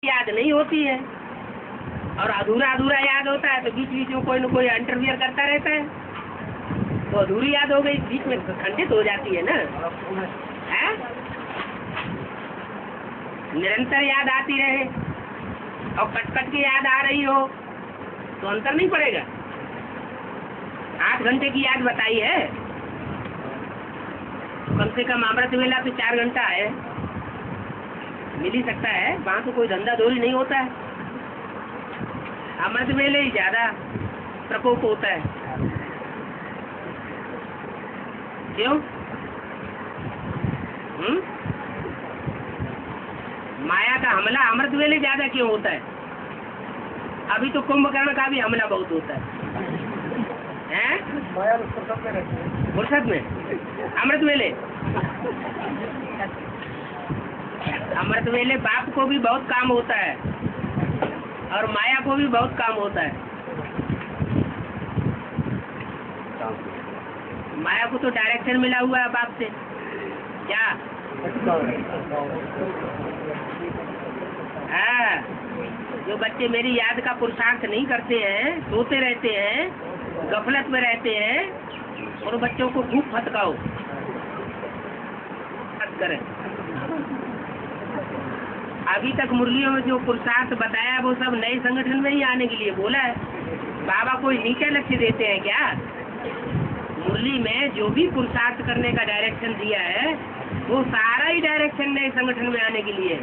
याद नहीं होती है और अधूरा अधूरा याद होता है, तो बीच बीच में कोई न कोई इंटरव्यू करता रहता है, तो अधूरी याद हो गई, बीच में खंडित हो जाती है ना। है? निरंतर याद आती रहे और कट कट के याद आ रही हो तो अंतर नहीं पड़ेगा। 8 घंटे की याद बताई है, कम से कम अमृत वेला तो 4 घंटा है, मिल ही सकता है, वहाँ तो कोई धंधा दोरी नहीं होता है। अमृत वेले ही ज्यादा प्रकोप होता है। क्यों? माया का हमला अमृत वेले ज्यादा क्यों होता है? अभी तो कुंभकर्ण का भी हमला बहुत होता है। माया फुर्सत में रहती है। फुर्सत में अमृत वेले, अमृत वेले बाप को भी बहुत काम होता है और माया को भी बहुत काम होता है। माया को तो डायरेक्शन मिला हुआ है बाप से, क्या? हाँ, जो बच्चे मेरी याद का पुरुषार्थ नहीं करते हैं, सोते रहते हैं, गफलत में रहते हैं, और बच्चों को खूब फटकाओ करें। अभी तक मुरलियों में जो पुरुषार्थ बताया वो सब नए संगठन में ही आने के लिए बोला है। बाबा कोई नीचा लक्ष्य देते हैं क्या? मुरली में जो भी पुरुषार्थ करने का डायरेक्शन दिया है वो सारा ही डायरेक्शन नए संगठन में आने के लिए।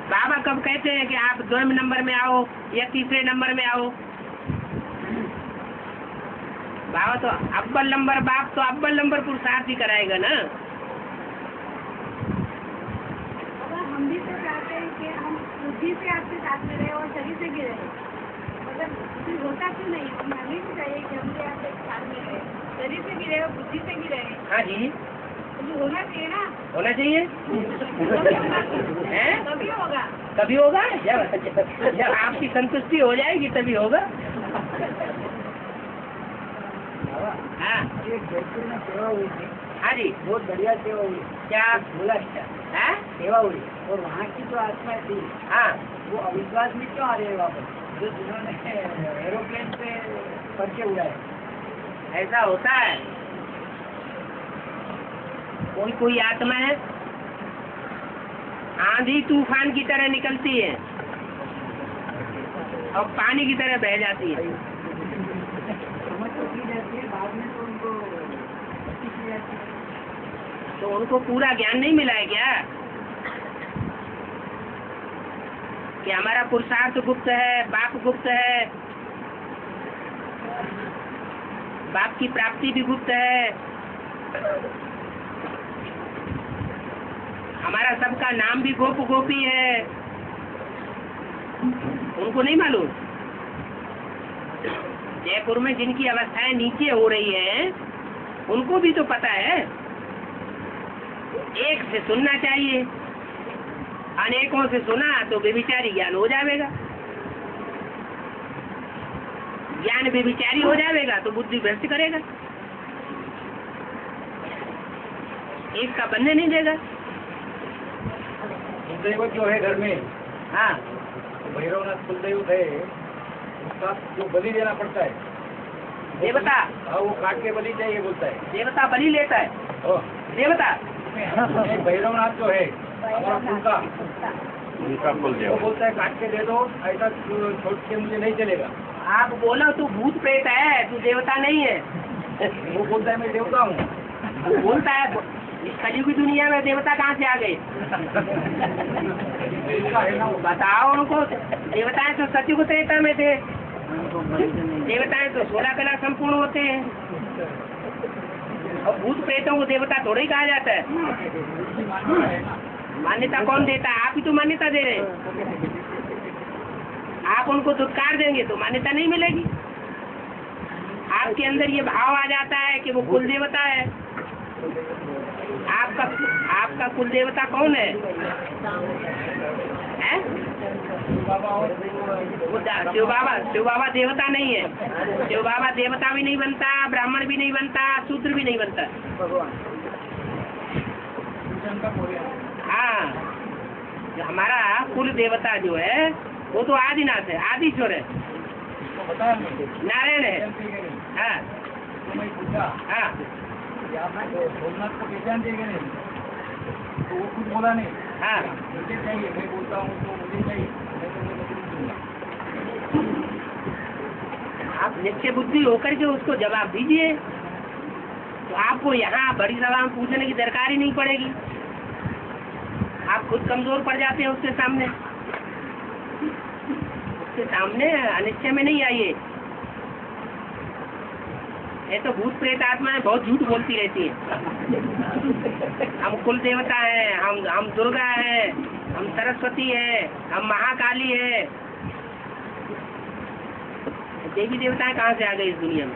बाबा कब कहते हैं कि आप 2 नंबर में आओ या 3 नंबर में आओ? बाबा तो अव्वल नंबर, बाप तो अव्वल नंबर पुरुषार्थ ही कराएगा ना। हम भी तो चाहते हैं कि हम बुद्धि से आपके साथ में रहे और शरीर से भी रहे, मतलब फिर होता क्यों नहीं? हमें भी चाहिए कि हम भी आपके साथ में रहे, शरीर से भी रहे और बुद्धि से भी रहे। हाँ जी, तो होना चाहिए ना। होना चाहिए। तभी होगा, तभी होगा जब आपकी संतुष्टि हो जाएगी तभी होगा। हाँ, एक जयपुर में सेवा हुई थी। हाँ जी, बहुत बढ़िया सेवा हुई। क्या बोला है? सेवा हुई और वहाँ की जो आत्मा थी, हाँ, वो अविश्वास में क्यों आ रहे हैं वापस? जो जिन्होंने एरोप्लेन पे पर्चे उड़ाए। ऐसा होता है। कोई कोई आत्मा है आंधी तूफान की तरह निकलती है और पानी की तरह बह जाती है। समझ तो की जाती है, बाद में तो उनको भक्ति की जाती है। तो उनको पूरा ज्ञान नहीं मिला है क्या कि हमारा पुरुषार्थ गुप्त है, बाप गुप्त है, बाप की प्राप्ति भी गुप्त है, हमारा सबका नाम भी गोप गोपी है। उनको नहीं मालूम? जयपुर में जिनकी अवस्थाएं नीचे हो रही हैं उनको भी तो पता है। एक से सुनना चाहिए, अनेकों से सुना तो बेविचारी ज्ञान हो जाएगा। ज्ञान बेविचारी हो जाएगा तो बुद्धि भ्रष्ट करेगा, एक का बनने नहीं देगा। कुलदेव जो है घर में, हाँ, भैरवनाथ कुलदेव है, उसका जो बलि देना पड़ता है। देवता, हाँ, वो काट के बलि चाहिए बोलता है। देवता बलि लेता है। ओ, देवता एक भैरवनाथ जो है हमारा कुल का, उनका कुलदेव वो बोलता है काट के दे दो, ऐसा छोड़ के मुझे नहीं चलेगा। आप बोलो तू भूत प्रेत है, तू देवता नहीं है। वो बोलता है मैं देवता हूँ। वो बोलता है इस कलयुगी दुनिया में देवता कहाँ से आ गए? इसका है ना वो। बताओ उनको। देवताएं तो सतयुग त्रेता में थे, देवताएं तो 16 कला संपूर्ण होते हैं, और भूत प्रेतों को देवता थोड़ा ही कहा जाता है। मान्यता कौन देता है? आप ही तो मान्यता दे रहे हैं। आप उनको दुत्कार देंगे तो मान्यता नहीं मिलेगी। आपके अंदर ये भाव आ जाता है कि वो कुल देवता है। आपका कुल देवता कौन है? हैं? शिव बाबा देवता नहीं है। शिव बाबा देवता भी नहीं बनता, ब्राह्मण भी नहीं बनता, शूद्र भी नहीं बनता। हाँ, जो हमारा कुल देवता जो है वो तो आदिनाथ है, आदिश्वर है, नारायण है। हाँ हाँ सोमनाथ को पहचान देगा नहीं तो वो कुछ बोला नहीं। हाँ मुझे चाहिए, मैं बोलता हूँ तो मुझे चाहिए, मैं तो मैं नहीं दूंगा। आप निश्चय बुद्धि होकर के उसको जवाब दीजिए, तो आपको यहाँ बड़ी सभा में पूछने की दरकार ही नहीं पड़ेगी। आप खुद कमजोर पड़ जाते हैं उसके सामने। उसके सामने अनिश्चय में नहीं आइए। ये तो भूत प्रेत आत्माएं बहुत झूठ बोलती रहती हैं। हम कुल देवता हैं, हम दुर्गा हैं, हम सरस्वती हैं, हम महाकाली हैं। देवी देवताएं कहाँ से आ गई इस दुनिया में?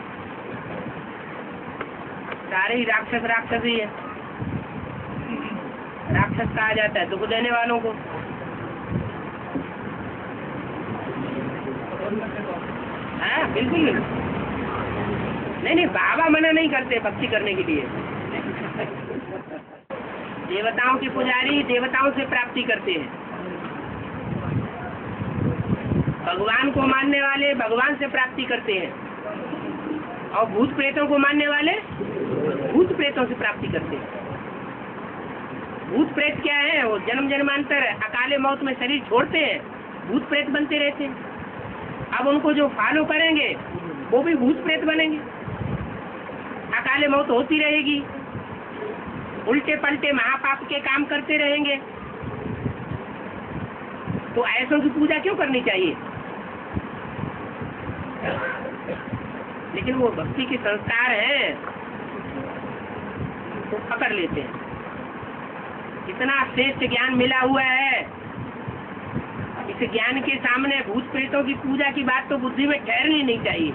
सारे ही राक्षस ही है। राक्षस कहा जाता है दुख देने वालों को। हाँ बिल्कुल नहीं, बाबा मना नहीं करते भक्ति करने के लिए। देवताओं के पुजारी देवताओं से प्राप्ति करते हैं, भगवान को मानने वाले भगवान से प्राप्ति करते हैं, और भूत प्रेतों को मानने वाले भूत प्रेतों से प्राप्ति करते हैं। भूत प्रेत क्या है? वो जन्म जन्मांतर अकाले मौत में शरीर छोड़ते हैं, भूत प्रेत बनते रहते हैं। अब उनको जो फॉलो करेंगे वो भी भूत प्रेत बनेंगे, अकाले मौत होती रहेगी, उल्टे पलटे महापाप के काम करते रहेंगे। तो ऐसों की पूजा क्यों करनी चाहिए? लेकिन वो भक्ति के संस्कार हैं तो पकड़ लेते हैं। इतना श्रेष्ठ ज्ञान मिला हुआ है, इस ज्ञान के सामने भूत प्रेतों की पूजा की बात तो बुद्धि में ठहरनी नहीं चाहिए।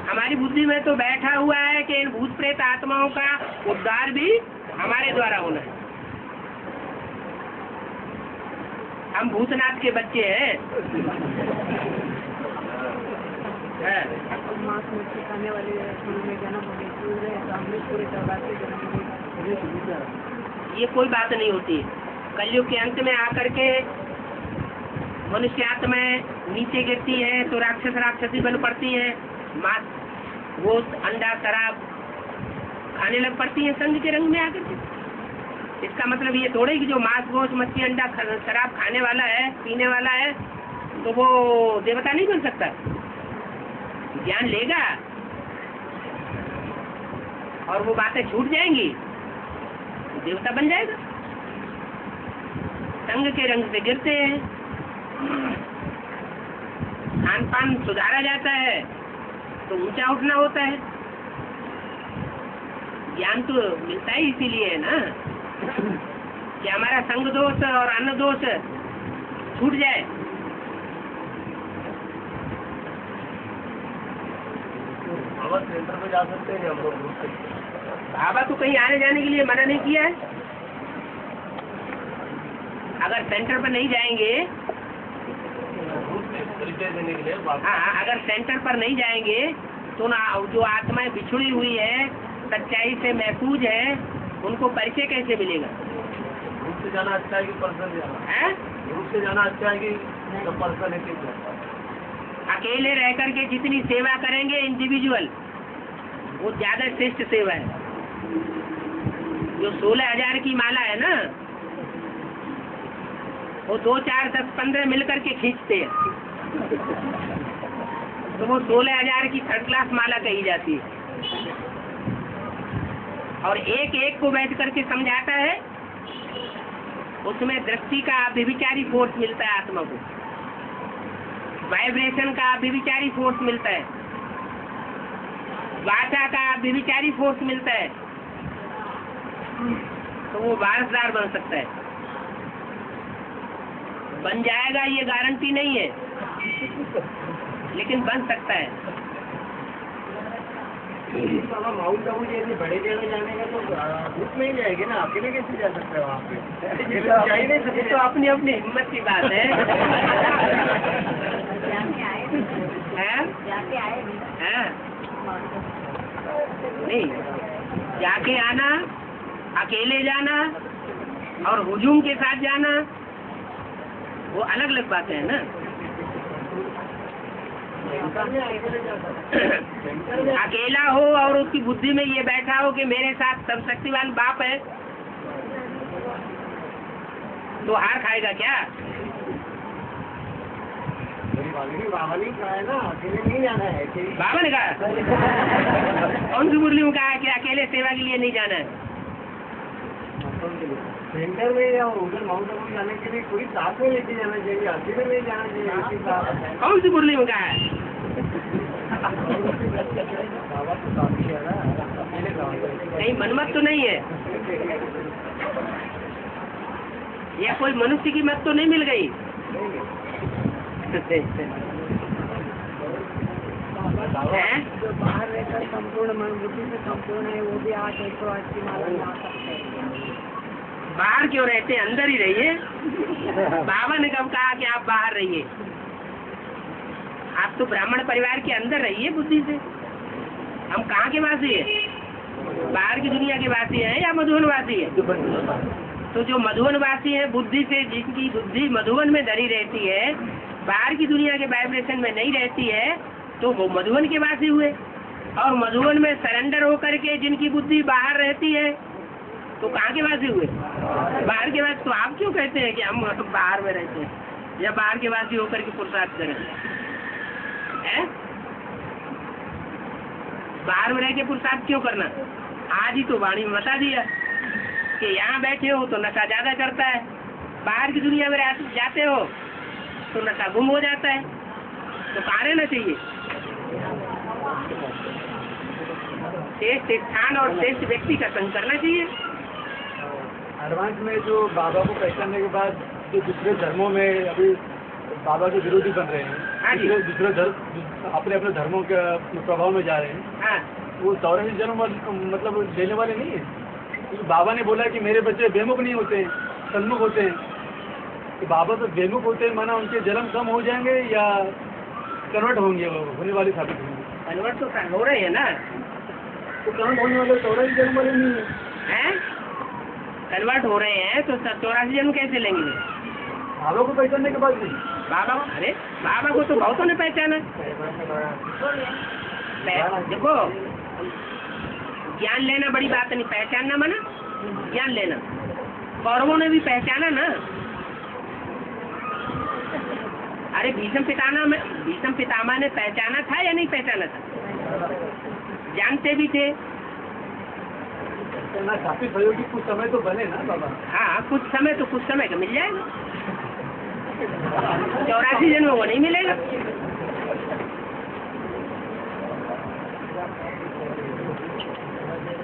हमारी बुद्धि में तो बैठा हुआ है कि इन भूत प्रेत आत्माओं का उद्धार भी हमारे द्वारा होना है। हम भूतनाथ के बच्चे हैं। मांस मछली खाने वाले में जन्म होने पूरे पूरे चौरासी जन्म ये कोई बात नहीं होती है। कलयुग के अंत में आकर के मनुष्य आत्माएं नीचे गिरती है तो राक्षसी बन पड़ती है, मांस गोश्त अंडा शराब खाने लग पड़ती है संग के रंग में आकर के। इसका मतलब ये थोड़े कि जो मांस गोश्त मच्छी अंडा शराब खाने वाला है पीने वाला है तो वो देवता नहीं बन सकता। ज्ञान लेगा और वो बातें छूट जाएंगी, देवता बन जाएगा। संग के रंग से गिरते हैं, खान पान सुधारा जाता है तो ऊंचा उठना होता है। ज्ञान तो मिलता ही इसीलिए है ना कि हमारा संग दोष और अन्न दोष छूट जाए। बाबा सेंटर पे जा सकते हैं हम लोग? बाबा तो कहीं आने जाने के लिए मना नहीं किया है। अगर सेंटर पर नहीं जाएंगे, देने के लिए हाँ, अगर सेंटर पर नहीं जाएंगे तो ना जो आत्माएं बिछुड़ी हुई है सच्चाई से महफूज है उनको परिचय कैसे मिलेगा? ग्रुप से जाना अच्छा है कि पर्सनल जाना है? ग्रुप से जाना अच्छा है कि पर्सनल? अकेले रह करके जितनी सेवा करेंगे इंडिविजुअल वो ज्यादा श्रेष्ठ सेवा है। जो 16,000 की माला है ना वो 2, 4, 10, 15 मिलकर के खींचते हैं तो वो 16,000 की थर्ड क्लास माला कही जाती है। और एक एक को बैठ करके समझाता है, उसमें दृष्टि का व्यभिचारी फोर्स मिलता है आत्मा को, वाइब्रेशन का व्यभिचारी फोर्स मिलता है, वाचा का व्यभिचारी फोर्स मिलता है, तो वो वारसदार बन सकता है। बन जाएगा ये गारंटी नहीं है, लेकिन बन सकता है। बाबा माउंट आबू जैसे बड़े जगह जाने का तो ग्रुप में ही जाएंगे ना, अकेले कैसे जा सकते हैं वहाँ पे? ये तो अपनी अपनी हिम्मत की बात है। हैं? नहीं, जाके आना, अकेले जाना और हुजूम के साथ जाना वो अलग अलग बातें हैं ना। अकेला हो और उसकी बुद्धि में ये बैठा हो कि मेरे साथ सब शक्तिवान बाप है, तो हार खाएगा क्या? बाबा ने कहा है ना, अकेले नहीं जाना है। बाबा ने कहा कौन सी मुरली में कहा है कि अकेले सेवा के लिए नहीं जाना है? सेंटर में या उधर माउंट आबू जाने के लिए कोई साथ में लेके जाना चाहिए, अकेले नहीं जाना चाहिए। कौन सी मुरली में कहा है? बाबा तो काफी है ना, अकेले कहीं मनमत तो नहीं है? या कोई मनुष्य की मत तो नहीं मिल गई? हैं? जो बाहर रहकर संपूर्ण मन बुद्धि से संपूर्ण है वो भी 8 की माला ला सकते हैं। बाहर क्यों रहते हैं, अंदर ही रहिए। बाबा ने कब कहा कि आप बाहर रहिए? आप तो ब्राह्मण परिवार के अंदर रहिए बुद्धि से। हम कहाँ के वासी है? बाहर की दुनिया के वासी हैं या मधुबन वासी है? तो जो मधुबन वासी है बुद्धि से, जिनकी बुद्धि मधुबन में धरी रहती है, बाहर की दुनिया के वाइब्रेशन में नहीं रहती है, तो वो मधुबन के वासी हुए। और मधुबन में सरेंडर होकर के जिनकी बुद्धि बाहर रहती है, तो कहाँ के वासी हुए? बाहर के वासी। तो आप क्यों कहते हैं कि हम बाहर में रहते हैं या बाहर के वासी होकर के पुरुषार्थ करें? बाहर में रह के पुरुषार्थ क्यों करना? आज ही तो वाणी में बता दिया कि यहाँ बैठे हो तो नशा ज्यादा करता है, बाहर की दुनिया में जाते हो तो नशा गुम हो जाता है। तो कहाँ रहना चाहिए? श्रेष्ठ स्थान और श्रेष्ठ व्यक्ति का संग करना चाहिए। एडवांस में जो बाबा को पहचानने के बाद जो दूसरे धर्मों में अभी बाबा के विरोधी बन रहे हाँ जी। हैं, दूसरे धर्म अपने अपने धर्मों के प्रभाव में जा रहे हैं, हाँ, वो 84 जन्म मतलब लेने वाले नहीं है। क्योंकि बाबा ने बोला कि मेरे बच्चे बेमुख नहीं होते हैं, सन्मुख होते हैं। तो बाबा तो बेमुख होते हैं, माना उनके जन्म कम हो जाएंगे या कन्वर्ट होंगे, वो होने वाले साबित होंगे। कन्वर्ट तो हो रहे हैं ना। तो कन्वर्ट होने वाले 84 जन्म वाले नहीं है। हैं? कन्वर्ट हो रहे हैं तो 84 जन्म कैसे लेंगे? बाबा को पहचानने के बाद नहीं। बाबा, अरे बाबा को तो बहुतों ने पहचाना। देखो, ज्ञान लेना बड़ी बात नहीं, पहचानना माना ज्ञान लेना। कौरवों ने भी पहचाना ना। अरे भीष्म पितामह ने पहचाना था या नहीं पहचाना था? जानते भी थे। काफी सहयोगी कुछ समय तो बने ना बाबा। हाँ, कुछ समय का मिल जाएगा। 84 जन्म वो नहीं मिलेगा।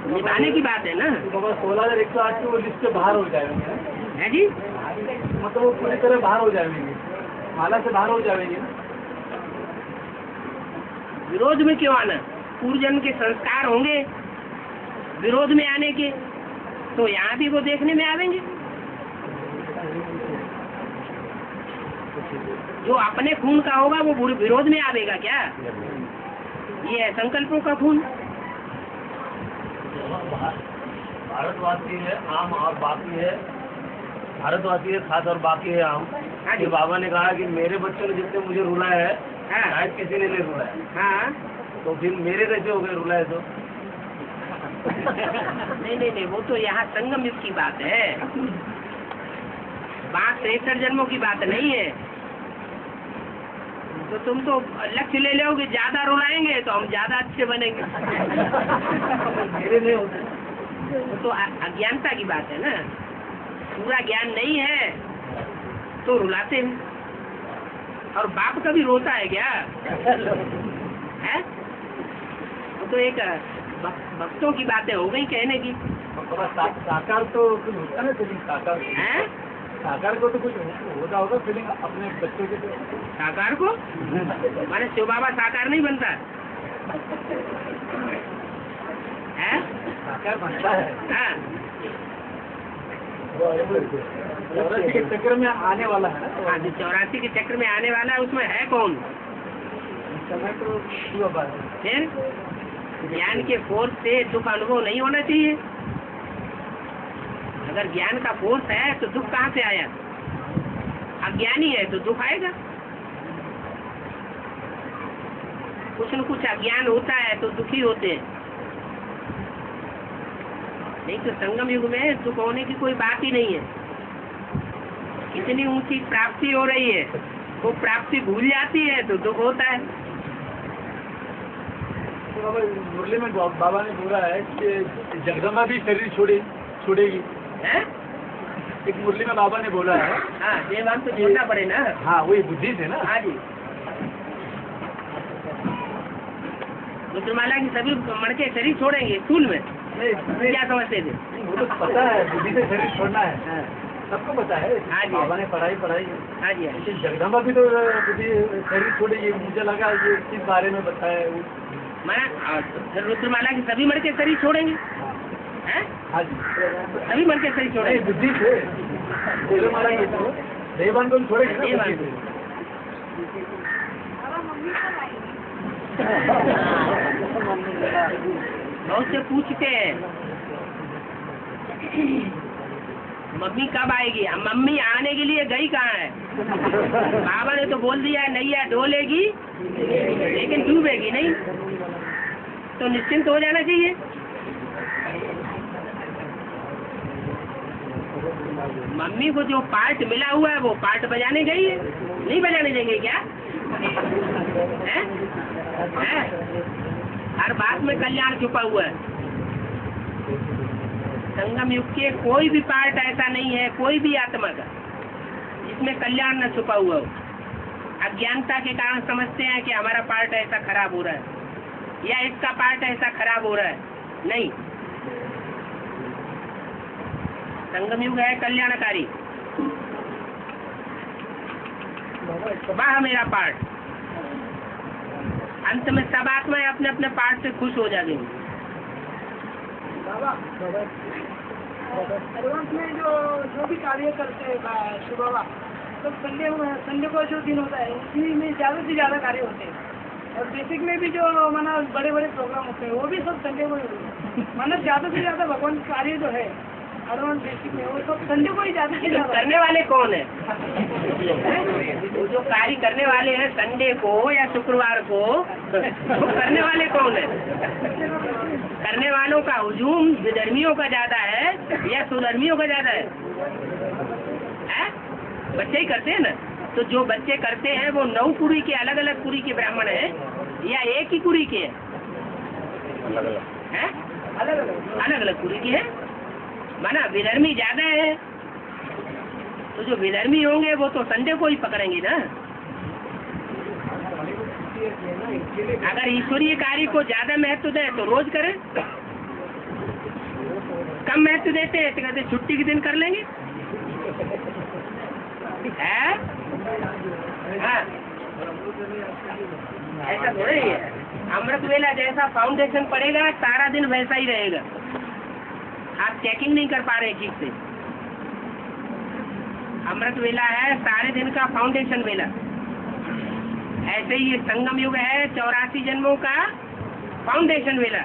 निभाने की बात है ना। बाबा 16,108 की वो लिस्ट से बाहर हो जाएंगे है जी। मतलब वो पूरी तरह बाहर हो जाएंगे, माला से बाहर हो जाएंगे। विरोध में क्यों आना? पूर्व जन्म के संस्कार होंगे विरोध में आने के, तो यहाँ भी वो देखने में आवेंगे। जो अपने खून का होगा वो विरोध में आवेगा क्या? ये है संकल्पों का खून। भारतवासी है आम और बाकी है, भारतवासी है साथ और बाकी है आम। हाँ जी। फिर बाबा ने कहा कि मेरे बच्चों ने जिसने मुझे रुला है, हाँ। शायद किसी ने नहीं रुला है, हाँ। तो फिर मेरे कैसे हो गए रुला है तो? नहीं, वो तो यहाँ संगम युग की बात है, बात 63 जन्मों की बात नहीं है। तो तुम तो लक्ष्य ले लोगे, ज्यादा रुलाएंगे तो हम ज्यादा अच्छे बनेंगे। मेरे नहीं होते। वो तो अज्ञानता की बात है ना। पूरा ज्ञान नहीं है तो रुलाते हैं। और बाप कभी रोता है क्या? है? वो तो एक भक्तों की बातें हो गई कहने की। साकार तो कुछ होता है फीलिंग, साकार हैं? साकार को तो कुछ होता होगा फीलिंग अपने बच्चों के। साकार को माने शिव बाबा साकार नहीं बनता है? साकार बनता है। हाँ। 84 के चक्कर में आने वाला है। हाँ, जो 84 के चक्र में आने वाला है उसमें है कौन? समय तो फिर ज्ञान के फोर्स से दुख अनुभव नहीं होना चाहिए। अगर ज्ञान का फोर्स है तो दुख कहाँ से आया? अज्ञानी है तो दुख आएगा। कुछ न कुछ अज्ञान होता है तो दुखी होते हैं। नहीं तो संगम युग में दुख होने की कोई बात ही नहीं है। इतनी ऊंची प्राप्ति हो रही है, वो प्राप्ति भूल जाती है तो दुख होता है। तो बाबा मुरली में बाबा ने बोला है कि जगदम्बा भी शरीर छोड़ेगी है? एक मुरली में बाबा ने बोला है। हाँ, देवान तो छोड़ना पड़े ना। हाँ, वही बुद्धि से ना। हाँ जी, रुद्रमाला की सभी मणके शरीर छोड़ेंगे स्कूल में। नहीं, क्या समझते थे? वो तो पता है बुद्धि से शरीर छोड़ना है। हाँ। सबको पता है। हाँ जी। बाबा ने पढ़ाई हाँ जी, हाँ। लेकिन जगदम्बा भी तो बुद्धि शरीर छोड़ेगी। मुझे लगा ये किस बारे में बताया वो। मैं रुद्रमाला की सभी मणके शरीर छोड़ेंगे हैं? हाँ जी, सभी मणके शरीर नहीं, छोड़ेंगे। बुद्धि से रुद्रमाला की तो देवान को छोड़ेंगे ना देवान बुद्धि से। बाबा मम्मी कब आएगी? बहुत से पूछते हैं मम्मी कब आएगी? मम्मी आने के लिए गई कहाँ है? बाबा ने तो बोल दिया नैया डोलेगी लेकिन डूबेगी नहीं। तो निश्चिंत हो जाना चाहिए। मम्मी को जो पार्ट मिला हुआ है वो पार्ट बजाने गई है, नहीं बजाने देंगे क्या? है? है? हर बात में कल्याण छुपा हुआ है। संगम युग के कोई भी पार्ट ऐसा नहीं है, कोई भी आत्मा का, जिसमें कल्याण न छुपा हुआ हो। अज्ञानता के कारण समझते हैं कि हमारा पार्ट ऐसा खराब हो रहा है या इसका पार्ट ऐसा खराब हो रहा है। नहीं, संगम युग है कल्याणकारी। वाह मेरा पार्ट। अंत में सब आत्माएं अपने अपने पार्ट से खुश हो जाएंगी। बाबा एडवांस में जो भी कार्य करते हैं शिव बाबा, तो संडे को जो दिन होता है उसी में ज़्यादा से ज़्यादा कार्य होते हैं। और बेसिक में भी जो माना बड़े बड़े प्रोग्राम होते हैं वो भी सब संडे को ही होते हैं। माना ज़्यादा से ज़्यादा भगवान कार्य जो है एडवांस बेसिक में वो सब संडे को ही ज़्यादा से तो ज़्यादा। करने वाले कौन है? वो जो कार्य करने वाले हैं संडे को या शुक्रवार को, वो करने वाले कौन है? करने वालों का हुजूम विधर्मियों का ज्यादा है या सुधर्मियों का ज्यादा है? बच्चे ही करते हैं ना। तो जो बच्चे करते हैं वो 9 कुरी के अलग अलग कुरी के ब्राह्मण है या एक ही कुरी के हैं? अलग अलग कुरी के हैं। माना विधर्मी ज्यादा है, तो जो विधर्मी होंगे वो तो संडे को ही पकड़ेंगे ना। अगर ईश्वरीय कार्य को ज्यादा महत्व दे तो रोज करें, कम महत्व देते हैं तो कहते छुट्टी के दिन कर लेंगे। है? हाँ। ऐसा थोड़ा ही है। अमृत वेला जैसा फाउंडेशन पड़ेगा सारा दिन वैसा ही रहेगा। आप चेकिंग नहीं कर पा रहे ठीक से। अमृत वेला है सारे दिन का फाउंडेशन वेला। ऐसे ही ये संगम युग है 84 जन्मों का फाउंडेशन वेला।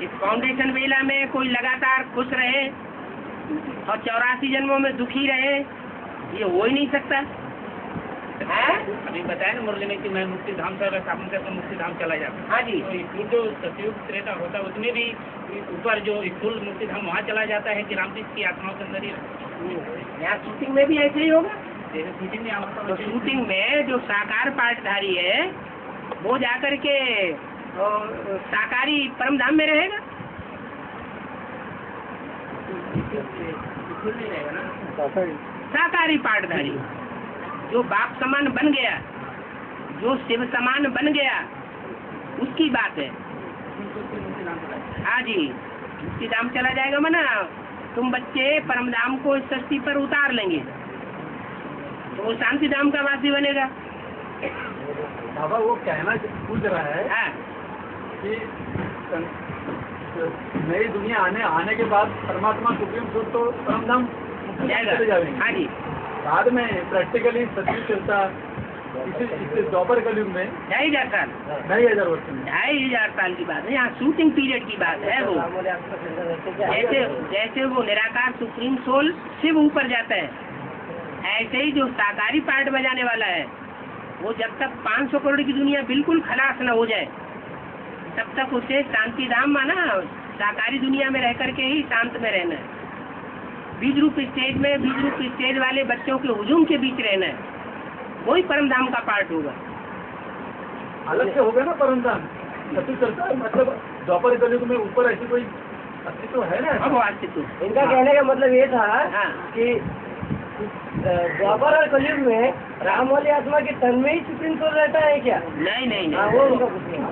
इस फाउंडेशन वेला में कोई लगातार खुश रहे और 84 जन्मों में दुखी रहे, ये हो ही नहीं सकता है। अभी बताया ना मुरली में कि मैं मुक्ति धाम से अगर स्थापन करके मुक्ति धाम चला जाता। हाँ जी। तो जो सतयुग त्रेता होता है उसमें भी ऊपर जो स्थूल मुक्ति धाम वहाँ चला जाता है कि रामकृष्ण की आत्माओं के अंदर ही। यहाँ शूटिंग में भी ऐसे ही होगा। शूटिंग में तो शूटिंग में जो साकार पाठधारी है वो जाकर के साकारी परम धाम में रहेगा। साकारी पाठधारी जो बाप समान बन गया, जो शिव समान बन गया, उसकी बात है। हाँ जी, मुक्ति धाम चला जाएगा। मना तुम बच्चे परम धाम को इस सृष्टि पर उतार लेंगे तो वो शांति धाम का वासी बनेगा। बाबा वो कहना पूछ रहा है हाँ। कि नई दुनिया आने के बाद परमात्मा सुप्रीम कोर्ट तो परमधाम चले जाएंगे। हाँ जी। बाद में प्रैक्टिकली सत्य चलता इस द्वापर कलयुग में 2500 साल, 2500 वर्ष में 2500 साल की बात है। यहाँ शूटिंग पीरियड की बात है। वो जैसे जैसे वो निराकार सुप्रीम सोल शिव ऊपर जाता है, ऐसे ही जो साकारी पार्ट बजाने वाला है वो जब तक 500 करोड़ की दुनिया बिल्कुल खलास न हो जाए तब तक उसे शांति धाम माना, साकारी दुनिया में रह करके ही शांत में रहना है। बीज रूप स्टेज में बीज रूप स्टेज वाले बच्चों के हुजूम के बीच रहना है, वही परम धाम का पार्ट होगा। अलग से होगा ना परम धाम, तो चलता है मतलब द्वापर कलयुग में ऊपर ऐसी कोई अस्तित्व है ना? अब वो अस्तित्व। इनका कहने का मतलब ये था हाँ। कि द्वापर और कलयुग में राम वाली आत्मा के तन में ही सुप्रीम सोल रहता है क्या? नहीं नहीं हाँ, नहीं, वो उनका पूछना।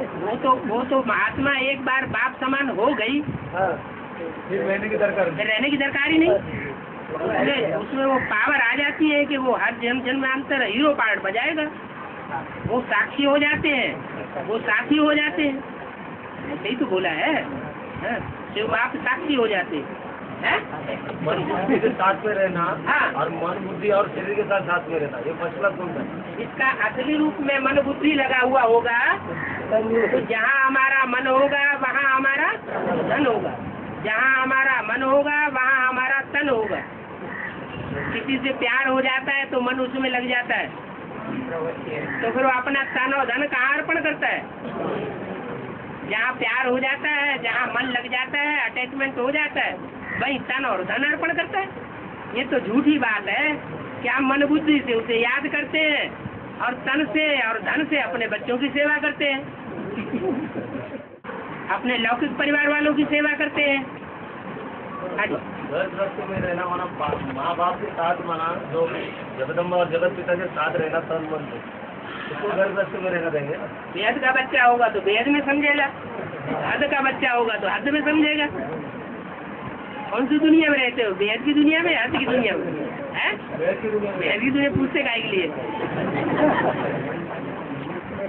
वो तो महात्मा एक बार बाप समान हो गई, हाँ, फिर रहने की दरकार फिर रहने की दरकार ही नहीं। उसमें वो पावर आ जाती है कि वो हर जन्म जन्मांतर हीरो पार्ट बजाएगा। वो साक्षी हो जाते हैं, वो साथी हो जाते हैं, ऐसे ही तो बोला है। हाँ, शिव बाप साक्षी हो जाते हैं। मन बुद्धि के साथ में रहना हाँ। और मन बुद्धि और शरीर के साथ में रहना, ये फैसला कौन है? इसका असली रूप में मन बुद्धि लगा हुआ होगा, तो जहाँ हमारा मन होगा वहाँ हमारा धन होगा, जहाँ हमारा मन होगा वहाँ हमारा तन होगा। किसी से प्यार हो जाता है तो मन उसमें लग जाता है, तो फिर वो अपना तन और धन कहाँ अर्पण करता है? जहाँ प्यार हो जाता है, जहाँ मन लग जाता है, अटैचमेंट हो जाता है, वही तन और धन अर्पण करता है। ये तो झूठी बात है कि हम मन बुद्धि से उसे याद करते हैं और तन से और धन से अपने बच्चों की सेवा करते हैं, अपने लौकिक परिवार वालों की सेवा करते हैं। हाँ जी। घर गृहस्थ में रहना माना माँ बाप के साथ माना, जो जगदम्बा और जगत पिता के साथ रहना तन मन से, इसको घर गृहस्थ में रहना देंगे। बेहद का बच्चा होगा तो बेहद में समझेगा, हद का बच्चा होगा तो हद में समझेगा। कौन सी दुनिया में रहते हो? बेहद की दुनिया में, हद की दुनिया में? हैं? बेहद की दुनिया पूछते काहे के लिए?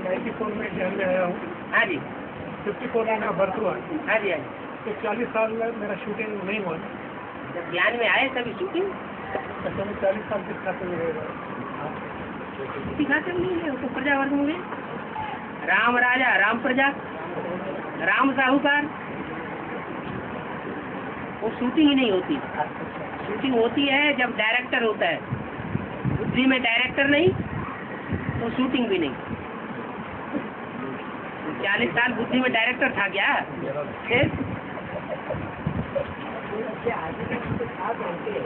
94 में ज्ञान में आया हूँ। हाँ जी, 54 में मेरा बर्थ हुआ। हाँ जी, हाँ जी। तो 40 साल में मेरा शूटिंग नहीं हुआ। जब ज्ञान में आए तभी शूटिंग तो मैं 40 साल के खाते में रहेगा। सिखाते नहीं है, तो प्रजा वर्ग में राम राजा राम प्रजा राम साहूकार, वो शूटिंग ही नहीं होती। शूटिंग होती है जब डायरेक्टर होता है। बुद्धि में डायरेक्टर नहीं तो शूटिंग भी नहीं। 40 साल बुद्धि में डायरेक्टर था क्या? फिर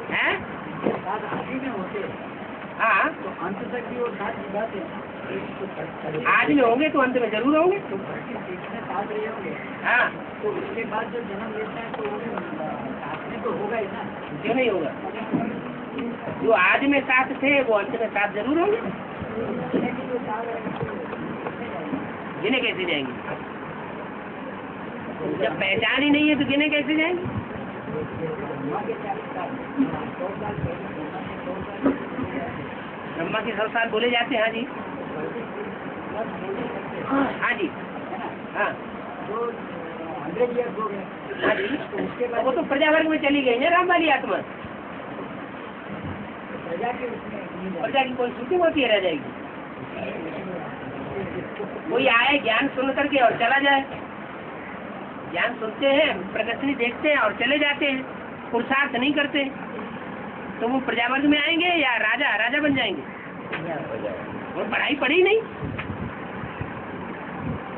हैं? हाँ, तो अंत तक भी वो साथ निभाते। आज में होंगे तो अंत में जरूर होंगे। साथ रहे होंगे। हाँ, तो उसके बाद जब जन्म लेते हैं तो वो साथ में तो होगा ही ना। क्यों नहीं होगा? जो आज में साथ थे वो अंत में साथ जरूर होंगे। गिने कैसे जाएंगे? जब पहचान ही नहीं है तो गिने कैसे जाएंगे? ब्रह्मा के 100 साल बोले जाते हैं। हाँ जी, हाँ जी, हाँ, हाँ जी। तो वो तो प्रजा वर्ग में चली गई ना राम वाली आत्मा। प्रजा की कोई शूटिंग होती है रह जाएगी? कोई आए ज्ञान सुन करके और चला जाए। ज्ञान सुनते हैं, प्रदर्शनी देखते हैं और चले जाते हैं, पुरुषार्थ नहीं करते, तो वो प्रजा वर्ग में आएंगे या राजा राजा बन जाएंगे? वो पढ़ाई पढ़ी नहीं।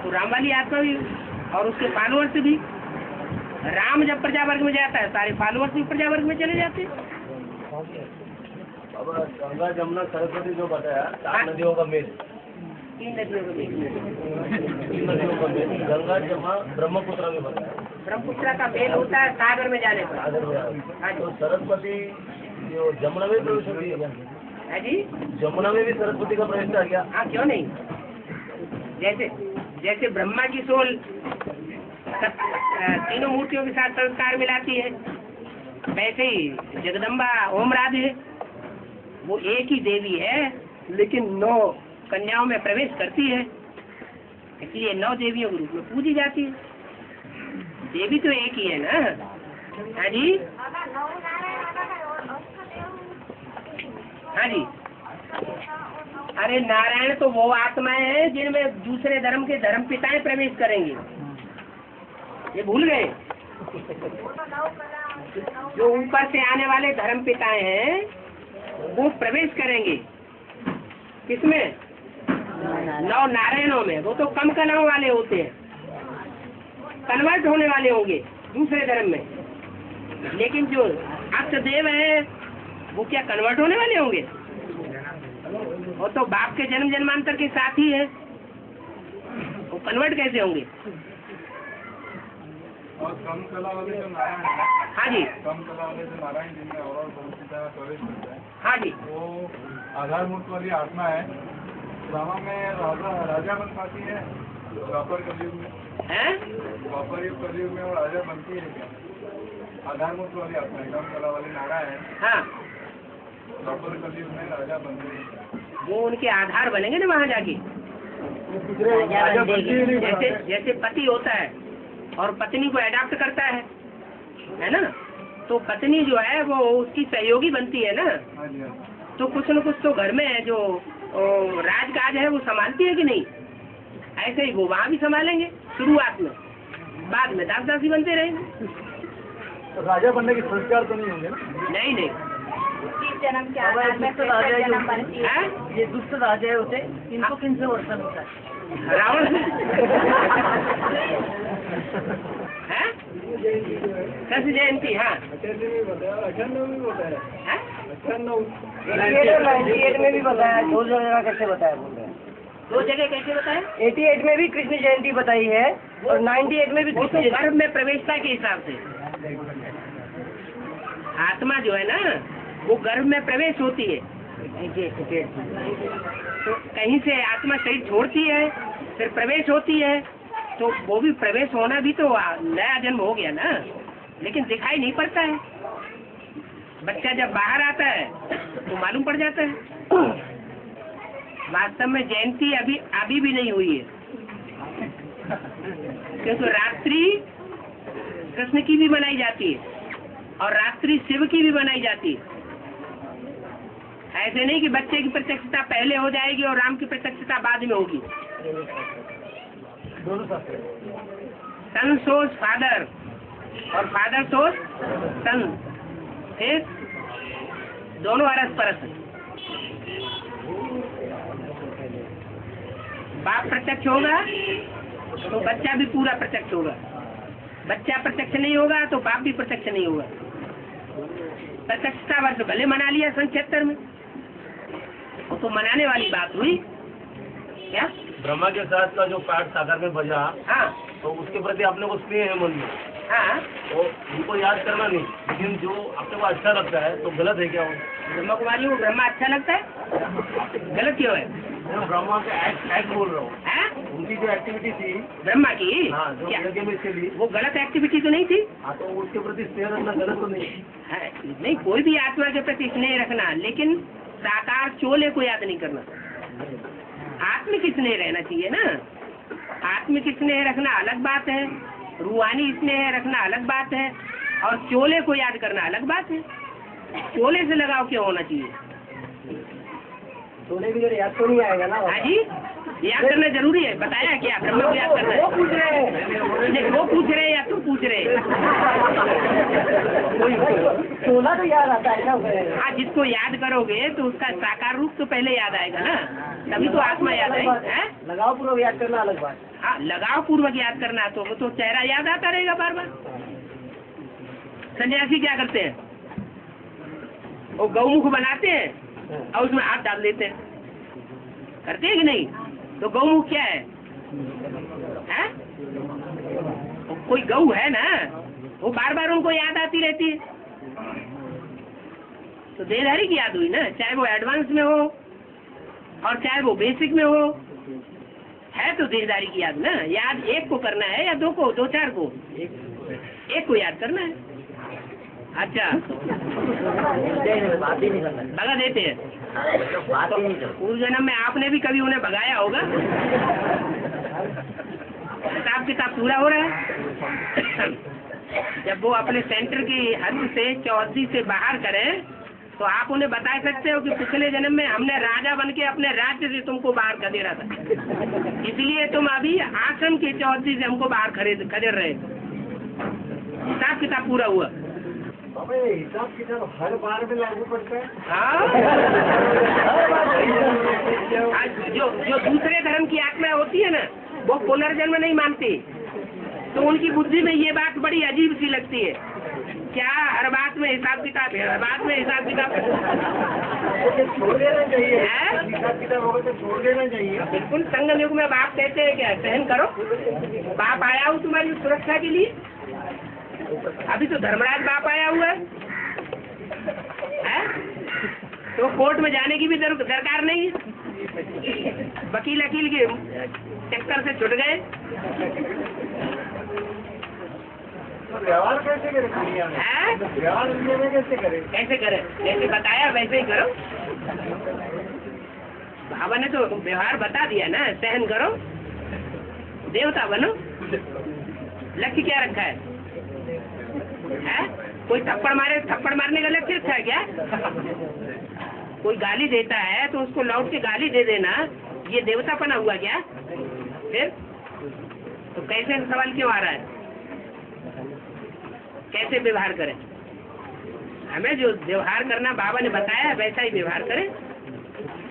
तो राम वाली आत्मा भी और उसके फॉलोअर्स भी, राम जब प्रजा वर्ग में जाता है सारे फॉलोअर्स भी प्रजा वर्ग में चले जाते हैं। अब गंगा जमुना सरस्वती जो बताया 4 नदियों का मेल, 3 नदियों के बीच में 3 नदियों का मेल, गंगा जमुना ब्रह्मपुत्र में बताया। ब्रह्मपुत्र का मेल होता है सागर में जाने पर। हाँ जी, तो सरस्वती जो जमुना में प्रवेश होती है, है जी, जमुना में भी सरस्वती का प्रवेश आ गया। हाँ क्यों नहीं? जैसे जैसे ब्रह्मा की सोल तीनों मूर्तियों के साथ संस्कार मिलाती है, वैसे ही जगदम्बा ओम राधे वो एक ही देवी है, लेकिन 9 कन्याओं में प्रवेश करती है, इसलिए 9 देवियों के रूप में पूजी जाती है। देवी तो एक ही है ना। हाँ जी, हाँ जी, अरे नारायण तो वो आत्माएं हैं जिनमें दूसरे धर्म के धर्म पिताएं प्रवेश करेंगे, ये भूल गए? जो ऊपर से आने वाले धर्म पिताएं हैं वो प्रवेश करेंगे किसमें? नौ नारायणों में। वो तो कम कलाओं वाले होते हैं, कन्वर्ट होने वाले होंगे दूसरे धर्म में। लेकिन जो अष्टदेव है वो क्या कन्वर्ट होने वाले होंगे? वो तो बाप के जन्म जन्मांतर के साथ ही है, वो कन्वर्ट कैसे होंगे? और कम कला वाले जो नारायण है, हाँ जी, कम कला वाले जो नारायण जिनमें और प्रवेश करता है, हाँ जी, वो आधार मूर्त वाली आत्मा है। ड्रामा में राजा बन पाती है द्वापर कलयुग में, हैं? द्वापर युग कलयुग में वो राजा बनती है क्या? आधार मूर्त वाली आत्मा है, कम कला वाली नारायण, हाँ, द्वापर कलयुग में राजा बनती है। वो उनके आधार बनेंगे ना वहाँ जाके। राजा बनती ही नहीं जैसे बना। जैसे पति होता है और पत्नी को अडॉप्ट करता है ना, तो पत्नी जो है वो उसकी सहयोगी बनती है ना। हाँ जी, हाँ। तो कुछ न कुछ तो घर में जो राजकाज है वो संभालती है कि नहीं? ऐसे ही वो वहाँ भी संभालेंगे शुरुआत में, बाद में दास दासी बनते रहेंगे। तो राजा बनने के संस्कार तो नहीं होंगे ना? नहीं नहीं, इस जन्म के आधार में फिर जन्म बनती है। हैं? ये दुष्ट राजा होते इनको किन से वर्षन होता है? रावण है? कृष्ण जयंती, हाँ, अखंड में बताया, अखंड में बताया, हैं? अखंड 88 में भी बताया, दो जगह कैसे बताया बोल रहे हैं? दो जगह कैसे बताए? 88 में भी कृष्ण जयंती बताई है और 98 में भी वो कृष्ण तो जयंती। गर्भ में प्रवेशता के हिसाब से आत्मा जो है ना वो गर्भ में प्रवेश होती है। तो कहीं से आत्मा शरीर छोड़ती है फिर प्रवेश होती है, तो वो भी प्रवेश होना भी तो नया जन्म हो गया ना, लेकिन दिखाई नहीं पड़ता है। बच्चा जब बाहर आता है तो मालूम पड़ जाता है। वास्तव में जयंती अभी भी नहीं हुई है, क्योंकि रात्रि कृष्ण की भी मनाई जाती है और रात्रि शिव की भी मनाई जाती है। ऐसे नहीं कि बच्चे की प्रत्यक्षता पहले हो जाएगी और राम की प्रत्यक्षता बाद में होगी। दोनों साथ हैं। सन सोज फादर और फादर सोज सन, फिर दोनों अरस परस। बाप प्रत्यक्ष होगा तो बच्चा भी पूरा प्रत्यक्ष होगा, बच्चा प्रत्यक्ष नहीं होगा तो बाप भी प्रत्यक्ष नहीं होगा। प्रत्यक्षता वर्ष भले मना लिया सन 76 में, वो तो मनाने वाली बात हुई क्या? ब्रह्मा के साथ का जो पाठ सागर में बजा, हाँ तो उसके प्रति अपने को स्नेह है मन में, हाँ, तो उनको याद करना नहीं, लेकिन जो अपने को अच्छा लगता है तो गलत है क्या वो? ब्रह्मा कुमारी को ब्रह्मा अच्छा लगता है, गलत क्यों है? मैं ब्रह्मा का एक्ट बोल रहा हूँ, हैं? उनकी जो एक्टिविटी थी, ब्रह्मा की हाँ, जो क्या? यज्ञ में चली, वो गलत एक्टिविटी तो नहीं थी? हाँ, तो उसके प्रति स्नेह रखना गलत तो नहीं? है, नहीं, कोई भी आत्मा के प्रति स्नेह रखना, लेकिन साकार चोले को याद नहीं करना। आत्मिक स्नेह रहना चाहिए ना। आत्मिक स्नेह रखना अलग बात है, रूहानी स्नेह रखना अलग बात है, और चोले को याद करना अलग बात है। चोले से लगाव क्यों होना चाहिए? सोने भी याद तो नहीं आएगा ना। हाँ जी, याद करना जरूरी है। बताया क्या ब्रह्मा को याद करना है? वो पूछ रहे हैं, नहीं, वो पूछ रहे हैं या तुम पूछ रहे हैं? सोना तो याद आता है ना। हाँ, जिसको याद करोगे तो उसका साकार रूप तो पहले याद आएगा ना, तभी तो आत्मा याद आएगी। हैं? लगाव पूर्वक याद करना अलग बात। हाँ, लगाव पूर्वक याद करना तो वो तो चेहरा याद आता रहेगा बार बार। सन्यासी क्या करते हैं? वो गौमुख बनाते हैं और उसमें हाथ डाल देते हैं, करते हैं कि नहीं? तो गौमुख क्या है? हैं? वो कोई गौ है ना, वो बार बार उनको याद आती रहती है, तो देहधारी की याद हुई ना, चाहे वो एडवांस में हो और चाहे वो बेसिक में हो, है तो देहधारी की याद ना। याद एक को करना है या दो को, दो चार को? एक को याद करना है। अच्छा, बात ही नहीं करना, भगा देते हैं। बात ही नहीं करना। पूर्व जन्म में आपने भी कभी उन्हें भगाया होगा। हिसाब किताब पूरा हो रहा है। जब वो अपने सेंटर की हद से चौधरी से बाहर करें तो आप उन्हें बता सकते हो कि पिछले जन्म में हमने राजा बन के अपने राज्य से तुमको बाहर खदेड़ा था, इसलिए तुम अभी आश्रम की चौधरी से हमको बाहर खदेड़ रहे। हिसाब किताब पूरा हुआ। हिसाब किताब हर बार में लागू पड़ता है। हाँ जो दूसरे धर्म की आत्मा होती है ना, वो पुनर्जन्म नहीं मानती, तो उनकी बुद्धि में ये बात बड़ी अजीब सी लगती है। क्या हर बात में हिसाब किताब है, हर बात में हिसाब किताब छोड़ देना चाहिए। हिसाब किताब होगा तो छोड़ देना चाहिए। बिल्कुल। संगम युग में बाप कहते हैं क्या, सहन करो, बाप आया हूँ तुम्हारी सुरक्षा के लिए। अभी तो धर्मराज बाप आया हुआ है, तो कोर्ट में जाने की भी दरकार नहीं है, वकील के चक्कर से छुट गए। व्यवहार कैसे करें दुनिया में? व्यवहार दुनिया में कैसे करें? कैसे करें? जैसे बताया वैसे ही करो। बाबा ने तो व्यवहार बता दिया ना, सहन करो, देवता बनो। लक्ष्य क्या रखा है? कोई थप्पड़ मारने का लक्ष्य रखा है क्या? कोई गाली देता है तो उसको लौट के गाली दे देना, ये देवतापना हुआ क्या? फिर तो कैसे सवाल क्यों आ रहा है? कैसे व्यवहार करें? हमें जो व्यवहार करना बाबा ने बताया वैसा ही व्यवहार करें।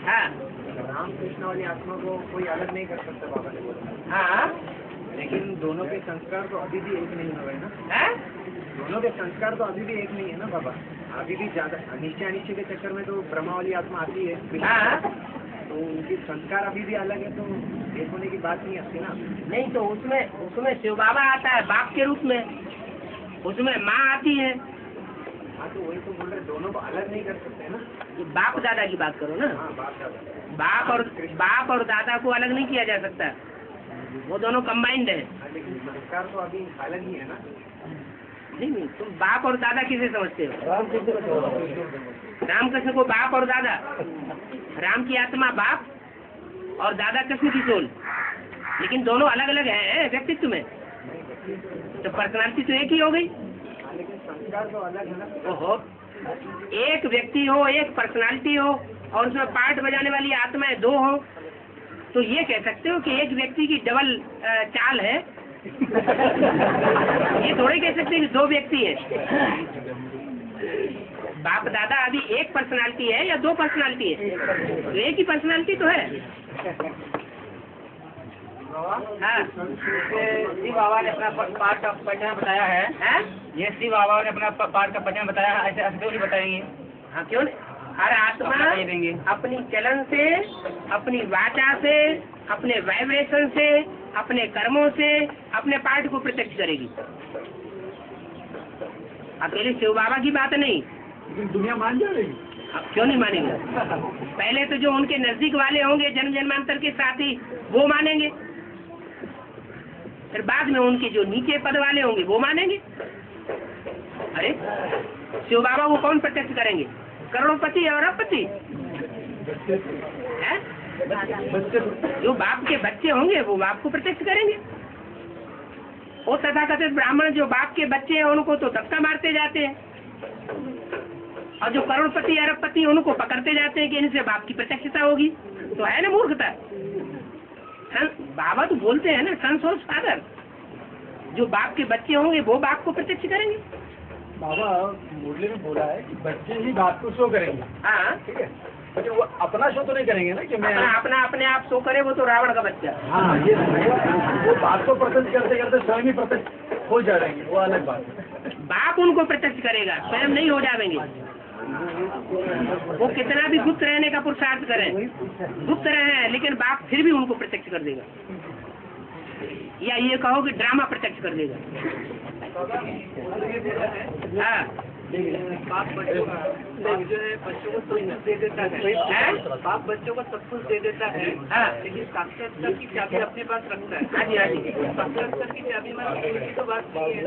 हाँ, रामकृष्ण वाली आत्मा को कोई अलग नहीं कर सकता बाबा ने बोला। हाँ, लेकिन दोनों के संस्कार तो अभी भी एक नहीं हुए ना। हाँ? दोनों के संस्कार तो अभी भी एक नहीं है ना बाबा। अभी भी ज्यादा नीचे के चक्कर में तो ब्रह्मा वाली आत्मा आती है। हाँ? तो उनके संस्कार अभी भी अलग है, तो एक होने की बात नहीं आती ना। नहीं तो उसमें शिव बाबा आता है बाप के रूप में, उसमें माँ आती है। हाँ तो वही तो बोल रहे, दोनों को अलग नहीं कर सकते ना। ये बाप दादा की बात करो ना। हाँ बाप दादा। बाप और दादा को अलग नहीं किया जा सकता, वो दोनों कंबाइंड है। लेकिन संस्कार तो अभी अलग ही है ना। नहीं, तुम बाप और दादा किसे समझते हो? रामकृष्ण को बाप और दादा, राम की आत्मा बाप और दादा कृष्ण की सोल, लेकिन दोनों अलग अलग है व्यक्तित्व में, तो पर्सनालिटी तो एक ही हो गई। लेकिन संस्कार तो अलग है ना। ओहो, एक व्यक्ति हो, एक पर्सनालिटी हो, और उसमें पार्ट बजाने वाली आत्माएं दो हो, तो ये कह सकते हो कि एक व्यक्ति की डबल चाल है। ये थोड़े कह सकते हैं कि दो व्यक्ति है। बाप दादा अभी एक पर्सनालिटी है या दो पर्सनालिटी है? तो एक ही पर्सनालिटी तो है। हाँ, शिव बाबा ने अपना पाठ का पहचान बताया है। हाँ? ये शिव बाबा ने अपना पाठ का पहचान बताया है, ऐसे ऐसे क्यों नहीं बताएंगे? हाँ, क्यों नहीं? हर आत्मा अपनी चलन से, अपनी वाचा से, अपने वाइब्रेशन से, अपने कर्मों से अपने पाठ को प्रत्यक्ष करेगी। अकेले शिव बाबा की बात नहीं। लेकिन दुनिया मान जाएगी। अब क्यों नहीं मानेंगे? पहले तो जो उनके नजदीक वाले होंगे जन्म जन्मांतर के साथी, वो मानेंगे, फिर बाद में उनके जो नीचे पद वाले होंगे वो मानेंगे। अरे शिव बाबा को कौन प्रत्यक्ष करेंगे? करोड़पति और अरबपति है? जो बाप के बच्चे होंगे वो बाप को प्रत्यक्ष करेंगे। वो तथाकथित ब्राह्मण जो बाप के बच्चे हैं उनको तो धक्का मारते जाते हैं, और जो करोड़पति अरबपति उनको पकड़ते जाते हैं कि इनसे बाप की प्रत्यक्षता होगी। तो है ना मूर्खता। बाबा तो बोलते हैं ना, सन सोर्स फादर, जो बाप के बच्चे होंगे वो बाप को प्रत्यक्ष करेंगे। बाबा मुरली में बोला है कि बच्चे ही बाप को शो करेंगे। हाँ, ठीक है, बच्चे वो अपना शो तो नहीं करेंगे ना कि मैं अपने आप शो करे, वो तो रावण का बच्चा। हाँ, ये वो बाप को प्रत्यक्ष करते करते स्वयं ही प्रत्यक्ष हो जाएंगे, वो अलग बात है। बाप उनको प्रत्यक्ष करेगा, स्वयं नहीं हो जाएंगे। वो कितना भी गुप्त रहने का पुरुषार्थ करें, गुप्त रहे, लेकिन बाप फिर भी उनको प्रत्यक्ष कर देगा, या ये कहो कि ड्रामा प्रत्यक्ष कर देगा। हाँ, बाप जो है बच्चों को सब कुछ दे देता है। बाप बच्चों को सब कुछ दे देता है, लेकिन साक्षात्कार की चाबी अपने पास रखता है। हाँ जी, हाँ जी। साक्षात्कार की चाबी वाला स्कूल की तो बात नहीं है।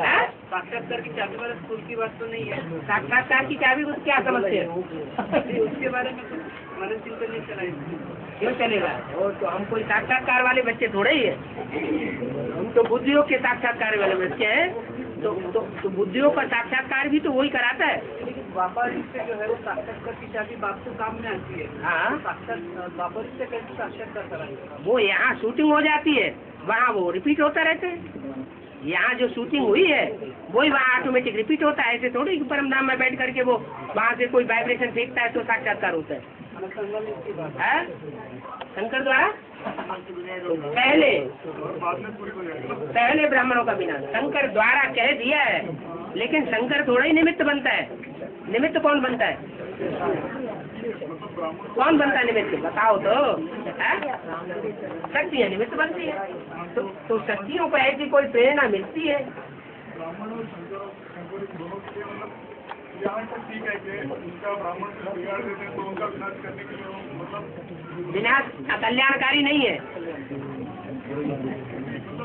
साक्षात्कार की चाबी वाला स्कूल की बात तो नहीं है। साक्षात्कार की चाबी को क्या समझते हैं? उसके बारे में मन चिंतन नहीं चलाएंगे। क्यों चलेगा? वो तो हम कोई साक्षात्कार वाले बच्चे थोड़े ही है, हम तो बुद्धियों के साक्षात्कार वाले बच्चे हैं। तो बुद्धियों का साक्षात्कार भी तो वही कराता है। व्यापारी से जो है वो साक्षात्कार की चाबी बाप को काम में आती है। हाँ। साक्षात व्यापारी से कैसे साक्षात्कार कराएंगे? वो यहाँ शूटिंग हो जाती है, वहाँ वो रिपीट होता रहता है। यहाँ जो शूटिंग हुई है वही वहाँ ऑटोमेटिक रिपीट होता है। ऐसे थोड़ी कि परम धाम में बैठ करके वो वहाँ से कोई वाइब्रेशन फेंकता है तो साक्षात्कार होता है। हैं? शंकर द्वारा पहले ब्राह्मणों का विनाश शंकर द्वारा कह दिया है, लेकिन शंकर थोड़ा ही निमित्त बनता है। निमित्त कौन बनता है? कौन बनता है निमित्त? बताओ तो। शक्तियाँ निमित्त बनती है, तो शक्तियों को ऐसी कोई प्रेरणा मिलती है। ब्राह्मण और शंकर दोनों के लिए मतलब यहाँ तक ठीक है कि उनका ब्राह्मण से बिगाड़ देते हैं तो उनका विनाश करने के लिए मतलब विनाश कल्याणकारी नहीं है।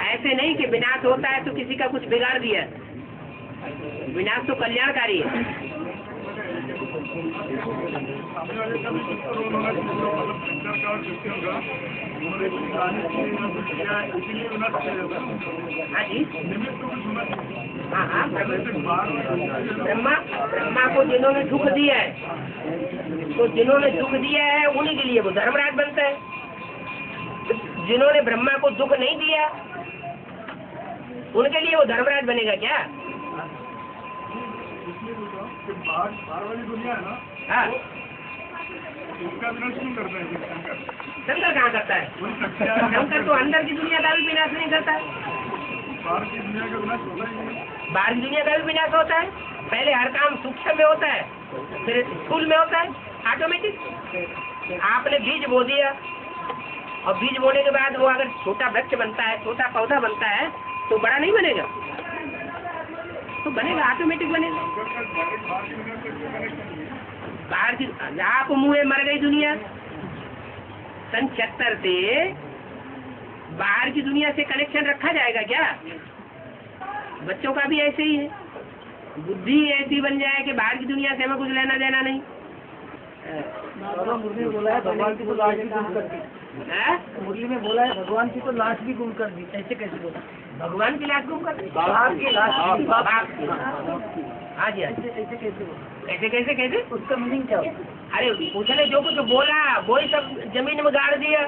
ऐसे नहीं कि विनाश होता है तो किसी का कुछ बिगाड़ दिया। विनाश तो कल्याणकारी है। सामने वाले का भी उन्होंने मतलब शंकर का और क्रिश्चियन का उन्होंने कुछ गाने इसीलिए विनाश किया जाता है। हाँ जी, निमित्त को भी सुना चाहिए। हाँ, ब्रह्मा को जिन्होंने दुख दिया है, तो जिन्होंने दुख दिया है उन्हीं के लिए वो धर्मराज बनता है। जिन्होंने ब्रह्मा को दुख नहीं दिया उनके लिए वो धर्मराज बनेगा क्या? बाहर वाली दुनिया है ना, हाँ, उसका विनाश क्यों करता है शंकर? शंकर कहाँ करता है? शंकर तो अंदर की दुनिया का भी विनाश नहीं करता है। बाहर की दुनिया का विनाश होता ही नहीं। बाहर की दुनिया का भी विनाश होता है। पहले हर काम सूक्ष्म में होता है, फिर स्थूल में होता है ऑटोमेटिक। आपने बीज बो दिया और बीज बोने के बाद वो अगर छोटा वृक्ष बनता है, छोटा पौधा बनता है, तो बड़ा नहीं बनेगा, तो बनेगा ऑटोमेटिक बनेगा। बाहर की आप मुँह मर गई दुनिया। सन 76 से बाहर की दुनिया से कनेक्शन रखा जाएगा क्या? बच्चों का भी ऐसे ही है। बुद्धि ऐसी बन जाए कि बाहर की दुनिया से हमें कुछ लेना देना नहीं। मुरली में बोला है भगवान की तो लाश भी गुम कर दी। मुरली में बोला है भगवान की तो लाश भी गुम कर दी। ऐसे कैसे बोला? भगवान की लाश गुम कर दी? बाप की लाश। हाँ जी, ऐसे कैसे बोला? कैसे कैसे उसका मीनिंग क्या होता? अरे उसने जो कुछ बोला वही सब जमीन में गाड़ दिया,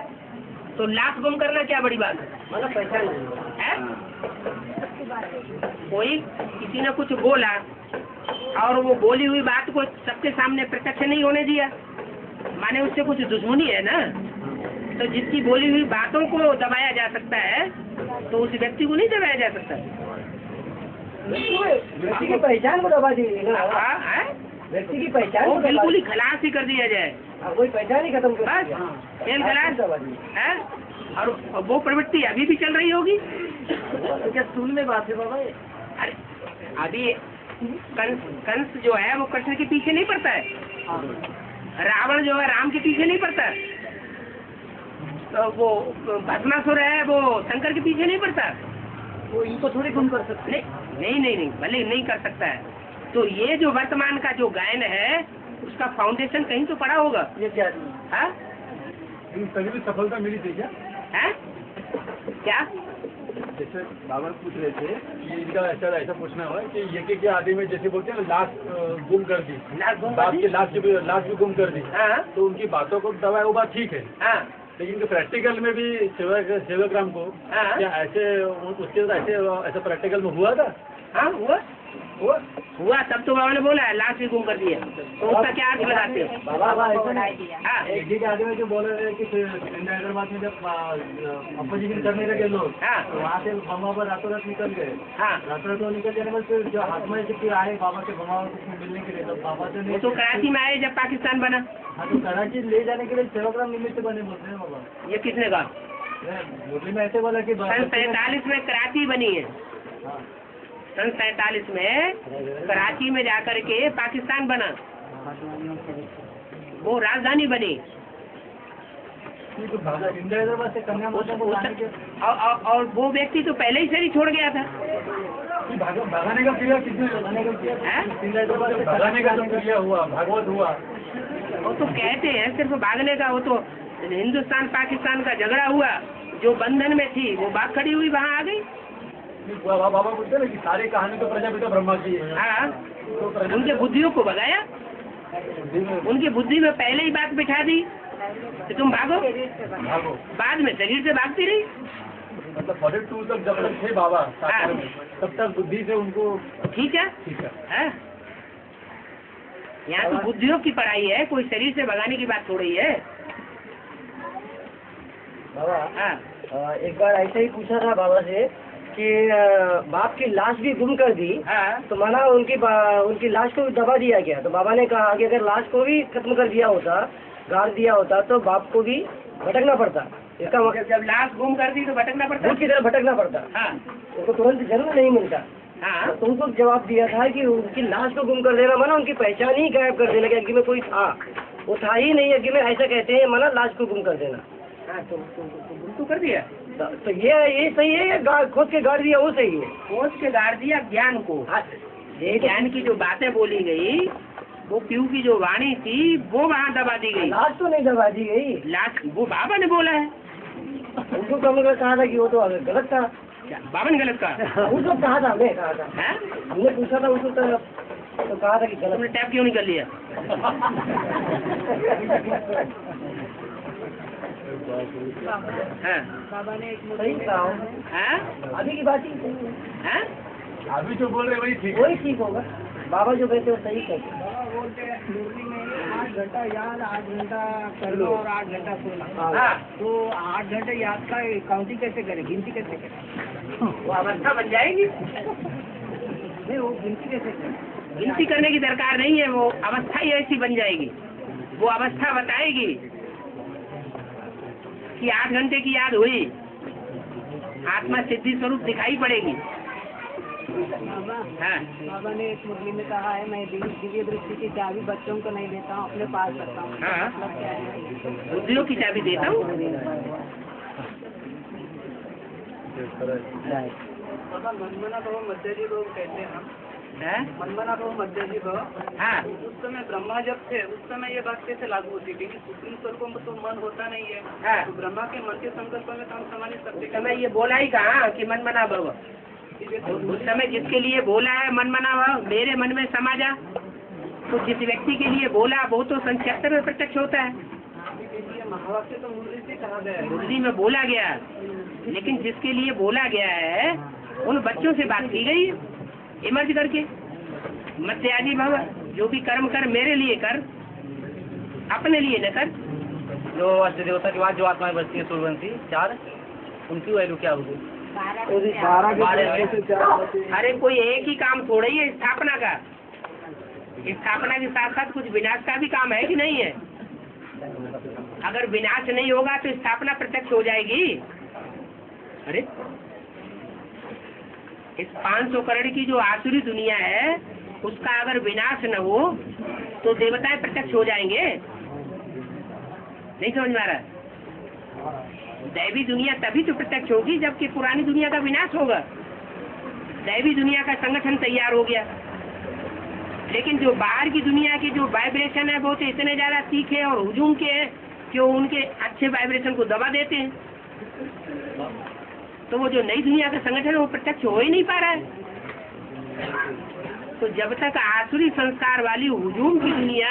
तो लाश गुम करना क्या बड़ी बात है? मतलब पहचान है? कोई किसी ने कुछ बोला और वो बोली हुई बात को सबके सामने प्रत्यक्ष नहीं होने दिया, माने उससे कुछ दुश्मनी है ना। तो जिसकी बोली हुई बातों को दबाया जा सकता है तो उस व्यक्ति को नहीं दबाया जा सकता। व्यक्ति की पहचान को दबा दी ना। व्यक्ति की पहचान वो बिल्कुल ही खलास ही कर दिया जाए। कोई पहचान ही खत्म कर बस खेल खलास है। और वो प्रवृत्ति अभी भी चल रही होगी। तो क्या स्कूल में बात है बाबा? अरे अभी कंस जो है वो कृष्ण के पीछे नहीं पड़ता है। रावण जो है राम के पीछे नहीं पड़ता। तो वो भस्मासुर है वो शंकर के पीछे नहीं पड़ता। वो इनको थोड़ी गुम कर सकते? नहीं, भले नहीं कर सकता है। तो ये जो वर्तमान का जो गायन है उसका फाउंडेशन कहीं तो पड़ा होगा। ये क्या है? तभी भी सफलता मिली थी क्या? है क्या? जैसे बाबा पूछ रहे थे कि इनका ऐसा पूछना हुआ कि ये के आदि में जैसे बोलते हैं लाश गुम कर दी, बाप की लाश भी गुम कर दी। हाँ। तो उनकी बातों को दबाया वो बात ठीक है। हाँ। लेकिन प्रैक्टिकल में भी सेवक राम को हाँ। क्या उसके ऐसे प्रैक्टिकल में हुआ था? हाँ हुआ तब तो बाबा ने बोला है लाश भी गुम कर दिया। तो उसका क्या अर्थ लगाते हैं? हाँ। एक जी के आदमी में जो बोल रहे कि हैदराबाद में जब अपोजिशन करने लगे लोग, हाँ। तो वहाँ से बमा पर रातों रात निकल गए। हाँ। रातों रात निकल जाने पर फिर जो हाथ में से फिर आए बाबा के बमा को मिलने के लिए, तो बाबा से वो तो कराची में आए जब पाकिस्तान बना। हाँ, तो कराची ले जाने के लिए सेवकराम निमित्त बने बोलते हैं बाबा। ये किसने कहा? मुरली में ऐसे बोला कि सन 47 में कराची बनी है। सन 47 में कराची में जाकर के पाकिस्तान बना, वो राजधानी बनी। हैदराबाद से कन्या और वो व्यक्ति तो पहले ही शरीर छोड़ गया था। भगाने का क्रिया किसने हैदराबाद से भगाने का तो क्रिया हुआ, भागवत हुआ। वो तो कहते हैं सिर्फ भागने का, वो तो हिंदुस्तान पाकिस्तान का झगड़ा हुआ, जो बंधन में थी वो बात खड़ी हुई वहाँ आ गई। बाबा बोलते हैं ना कि सारी कहानी तो प्रजापिता ब्रह्मा की है। हाँ, तो प्रजापिता उनके बुद्धियों को भगाया, उनकी बुद्धि में पहले ही बात बिठा दी कि तुम भागो, भागो, बाद में शरीर से भागती रही। मतलब 42 तक जब तक थे बाबा साकार में, तब तक बुद्धि से उनको ठीक है, ठीक है। हाँ? यहाँ तो बुद्धियों की पढ़ाई है, कोई शरीर से भगाने की बात थोड़ी है। बाबा हाँ, एक बार ऐसा ही पूछा था बाबा से कि बाप की लाश भी गुम कर दी, हाँ, तो माना उनकी लाश को भी दबा दिया गया। तो बाबा ने कहा कि अगर लाश को भी खत्म कर दिया होता, गाड़ दिया होता, तो बाप को भी भटकना पड़ता। इसका मतलब जब लाश गुम कर दी तो भटकना पड़ता। भूत की तरह भटकना पड़ता, हाँ, उनको तुरंत जन्म नहीं मिलता। हाँ, तो उनको जवाब दिया था कि उनकी लाश को गुम कर देना माना उनकी पहचान ही गायब कर देना, कि अग्नि में कोई था, वो था ही नहीं अग्नि में, ऐसा कहते हैं, माना लाश को गुम कर देना। हाँ, तो गुम तो कर दिया, तो ये सही है या खोद के गाड़ दिया वो सही है? सोच के गाड़ दिया ज्ञान को। हाँ, ये ज्ञान की जो बातें बोली गई, वो पीयू की जो वाणी थी वो वहाँ दबा दी गई। लाश तो नहीं दबा दी गई, लाश वो बाबा ने बोला है। उनको कम कहा था कि वो तो गलत था। क्या बाबा ने गलत कहा? उसको कहा था, हमने कहा था, हैं? हमने पूछा था उसको, तो कहा था कि गलत। तुमने टैप क्यों नहीं कर लिया? हाँ, बाबा ने एक सही कहा, हैं? अभी की बात ही सही है, हैं? अभी जो बोल रहे वही ठीक है। वही ठीक होगा। बाबा जो कहते हैं वो सही कहते हैं। बाबा बोलते हैं मुरली में 8 घंटा याद, 8 घंटा करना और 8 घंटा सोना। हाँ, तो 8 घंटे याद का काउंटिंग कैसे करें, गिनती कैसे करें? वो अवस्था बन जाएगी। नहीं, वो गिनती कैसे करें? गिनती करने की दरकार नहीं है, वो अवस्था ही ऐसी बन जाएगी। वो अवस्था बताएगी कि 8 घंटे की याद हुई, आत्मा सिद्धि स्वरूप दिखाई पड़ेगी। बाबा हाँ, बाबा ने एक मुरली में कहा है, मैं दिव्य दृष्टि की चाबी बच्चों को नहीं देता हूँ, अपने पास रखता हूँ। हाँ। मतलब क्या है? बुद्धियों की चाबी देता हूँ। बाबा मनमना भव मध्यजी भव कहते हैं हम, हैं? मनमना भव मध्यजी भव। हाँ, उस समय ब्रह्मा जब थे, उस समय ये बात कैसे लागू होती, क्योंकि सुप्रीम स्वरूपों में तो मन होता नहीं है। हाँ। तो ब्रह्मा के मन के संकल्प में तो हम समझ नहीं सकते। उस समय ये बोला ही कहा कि मन मना भव। उस समय जिसके लिए बोला है मन मना भव, मेरे मन में समा जा, तो जिस व्यक्ति के लिए बोला वो तो संक्षेप्त में प्रत्यक्ष होता है। महावाक्य तो मुरली से कहा गया है। मुरली में बोला गया, लेकिन जिसके लिए बोला गया है उन बच्चों से बात की गई इमर्ज करके। मत त्यागी भव, जो भी कर्म कर मेरे लिए कर, अपने लिए न कर। जो अष्ट देवता के बाद जो आत्माएं बचती है सूर्यवंशी 4, उनकी वैल्यू क्या होगी? 12 अरे कोई एक ही काम थोड़ा ही है स्थापना का। स्थापना के साथ साथ कुछ विनाश का भी काम है कि नहीं है? अगर विनाश नहीं होगा तो स्थापना प्रत्यक्ष हो जाएगी। अरे इस 500 करोड़ की जो आसुरी दुनिया है, उसका अगर विनाश न हो तो देवताएं प्रत्यक्ष हो जाएंगे। नहीं समझ में आ रहा? दैवी दुनिया तभी तो प्रत्यक्ष होगी जबकि पुरानी दुनिया का विनाश होगा। दैवी दुनिया का संगठन तैयार हो गया, लेकिन जो बाहर की दुनिया की जो वाइब्रेशन है वो तो इतने ज्यादा तीखे और हुजूम के हैं कि वो उनके अच्छे वाइब्रेशन को दबा देते हैं। तो वो जो नई दुनिया का संगठन है वो प्रत्यक्ष हो ही नहीं पा रहा है। तो जब तक आसुरी संस्कार वाली हुजूम की दुनिया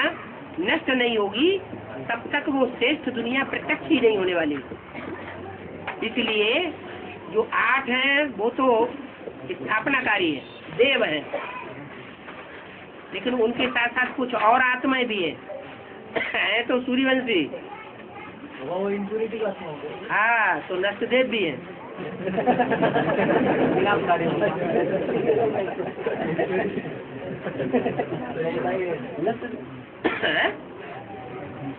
नष्ट नहीं होगी, तब तक वो श्रेष्ठ दुनिया प्रत्यक्ष ही नहीं होने वाली। इसलिए जो 8 हैं वो तो स्थापनाकारी है, देव है, लेकिन उनके साथ साथ कुछ और आत्माएं भी है तो सूर्यवंशी। वो इम्प्यूरिटी का आत्मा हो गया। हाँ, तो नष्टदेव भी है।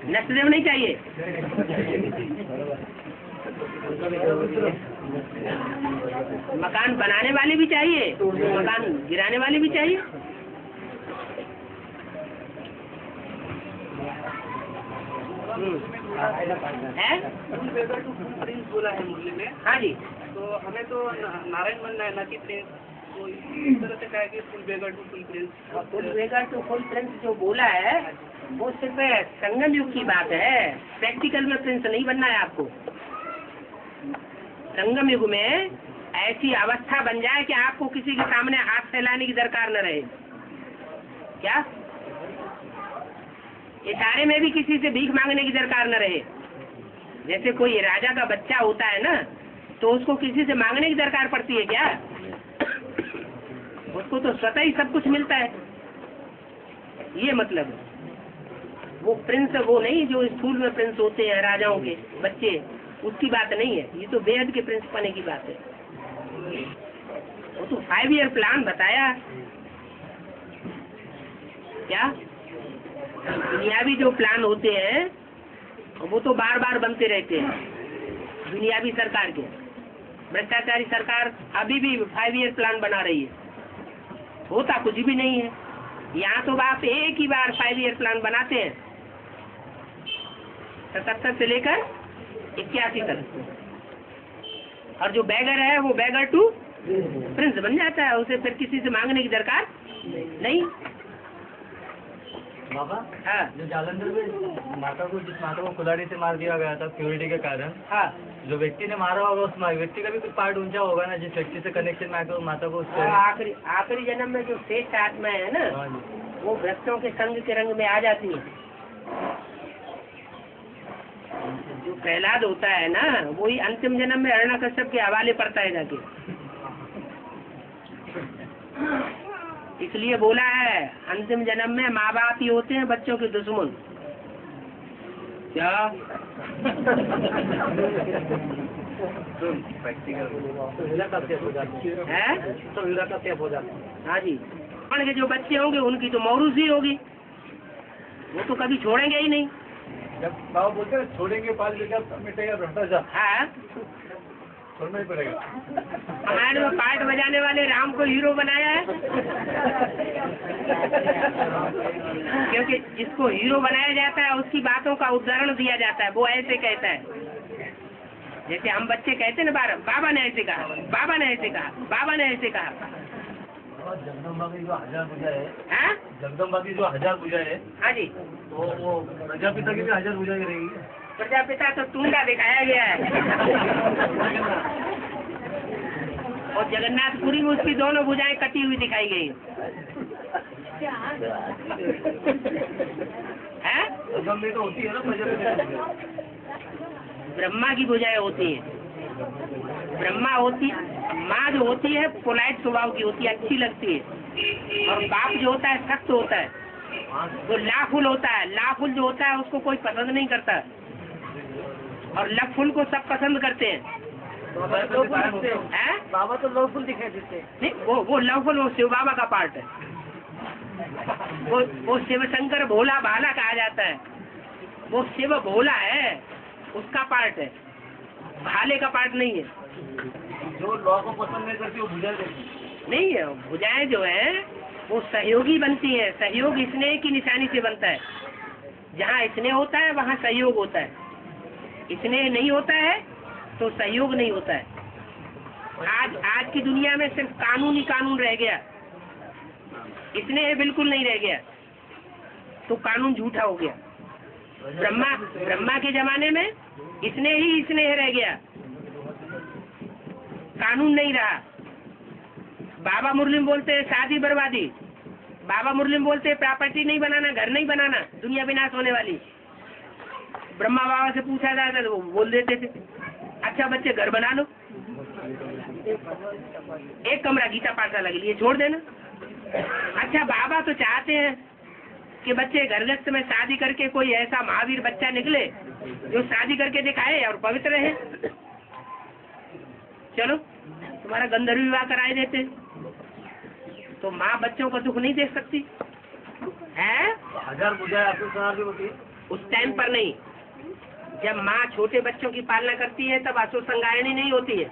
नष्टदेव नहीं चाहिए? मकान बनाने वाले भी चाहिए, मकान गिराने वाले भी चाहिए। है? प्रिंस बोला है मुरली में। हाँ जी। तो हमें तो नारायण बनना है, ना कि प्रिंस। तो इस तरह से कहा कि full beggar to full prince. Full beggar to full prince जो बोला है वो सिर्फ संगम युग की बात है। प्रैक्टिकल में प्रिंस नहीं बनना है आपको। संगम युग में ऐसी अवस्था बन जाए कि आपको किसी के सामने हाथ फैलाने की दरकार न रहे। क्या इशारे में भी किसी से भीख मांगने की दरकार न रहे। जैसे कोई राजा का बच्चा होता है ना, तो उसको किसी से मांगने की दरकार पड़ती है क्या? उसको तो स्वतः ही सब कुछ मिलता है। ये मतलब है। वो प्रिंस वो नहीं जो स्कूल में प्रिंस होते हैं राजाओं के बच्चे, उसकी बात नहीं है। ये तो बेहद के प्रिंस बने की बात है। वो तो 5 ईयर प्लान बताया। क्या दुनियावी जो प्लान होते हैं वो तो बार बार बनते रहते हैं। दुनियावी सरकार के, भ्रष्टाचारी सरकार अभी भी 5 ईयर प्लान बना रही है। होता कुछ भी नहीं है। यहाँ तो आप एक ही बार 5 ईयर प्लान बनाते हैं 77 से लेकर 81 तक, और जो बैगर है वो बैगर टू प्रिंस बन जाता है। उसे फिर किसी से मांगने की दरकार नहीं। बाबा, हाँ जो जालंधर में जिस माता को कुल्हाड़ी से मार दिया गया था प्योरिटी के कारण, हाँ, जो व्यक्ति ने मारा होगा उस व्यक्ति का भी कुछ पार्ट ऊंचा होगा ना, जिस व्यक्ति से कनेक्शन में आकर माता को आखिरी जन्म में जो श्रेष्ठ आत्मा है ना, हाँ जी। वो भ्रष्टों के संग के रंग में आ जाती है। जो प्रहलाद होता है ना, वही अंतिम जन्म में हिरण्यकश्यप के हवाले पड़ता है जाके। इसलिए बोला है अंतिम जन्म में माँ बाप ही होते हैं बच्चों के दुश्मन। क्या है? हाँ जी, पण के जो बच्चे होंगे उनकी तो मौरूसी होगी, वो तो कभी छोड़ेंगे ही नहीं। जब बाबा बोलते हैं छोड़ेंगे पाल लेकर मिटेगा भ्रष्टाचार, हाँ, छोड़ना ही पड़ेगा। रामायण में पार्ट बजाने वाले राम को हीरो बनाया है, क्योंकि जिसको हीरो बनाया जाता है उसकी बातों का उदाहरण दिया जाता है। वो ऐसे कहता है, जैसे हम बच्चे कहते हैं ना, बार बाबा ने ऐसे कहा, बाबा ने ऐसे कहा, बाबा ने ऐसे कहा। जगदम्बा की जो 1000 पूजा है, हाँ, जगदम्बा की जो 1000 पूजा है, हाँ जी, तो वो प्रजापिता की भी 1000 पूजा ही रहेगी। प्रजापिता तो टूंगा दिखाया गया है, और जगन्नाथपुरी में उसकी दोनों भुजाएं कटी हुई दिखाई गई है। जगदम्बा तो होती है ना प्रजापिता, ब्रह्मा की भुजाएं होती हैं। ब्रह्मा होती, माँ जो होती है पोलाइट स्वभाव की होती है, अच्छी लगती है, और बाप जो होता है सख्त होता है, वो लाफुल होता है। लाफुल जो होता है उसको कोई पसंद नहीं करता, और लफुल को सब पसंद करते हैं। हैं? बाबा तो लवफुल दिखाई देते हैं। नहीं, वो लवफुल वो शिव बाबा का पार्ट है। वो शिव शंकर भोला भाला कहा जाता है। वो शिव भोला है, उसका पार्ट है, भाले का पार्ट नहीं है। जो लॉ को पसंद नहीं करती वो भुजा देती नहीं है, भुजाएं जो है वो सहयोगी बनती है। सहयोग स्नेह की निशानी से बनता है। जहाँ स्नेह होता है वहाँ सहयोग होता है। स्नेह नहीं होता है तो सहयोग नहीं होता है। आज की दुनिया में सिर्फ कानून ही कानून रह गया, स्नेह बिल्कुल नहीं रह गया, तो कानून झूठा हो गया। ब्रह्मा के जमाने में स्नेह ही स्नेह रह गया, कानून नहीं रहा। बाबा मुरली बोलते हैं शादी बर्बादी, बाबा मुरली बोलते हैं प्रॉपर्टी नहीं बनाना, घर नहीं बनाना, दुनिया विनाश होने वाली। ब्रह्मा बाबा से पूछा जाता तो वो बोल देते थे, अच्छा बच्चे घर बना लो, एक कमरा गीता पाठशाला के लिए छोड़ देना। अच्छा बाबा तो चाहते हैं कि बच्चे घरगस्त में शादी करके कोई ऐसा महावीर बच्चा निकले जो शादी करके दिखाए और पवित्र रहे। चलो तुम्हारा गंधर्व विवाह कराए देते, तो माँ बच्चों को दुख नहीं दे सकती है? 1000 पूजा आपके शहर की होती है। उस टाइम पर नहीं, जब माँ छोटे बच्चों की पालना करती है तब असुर संगारिणी नहीं होती है।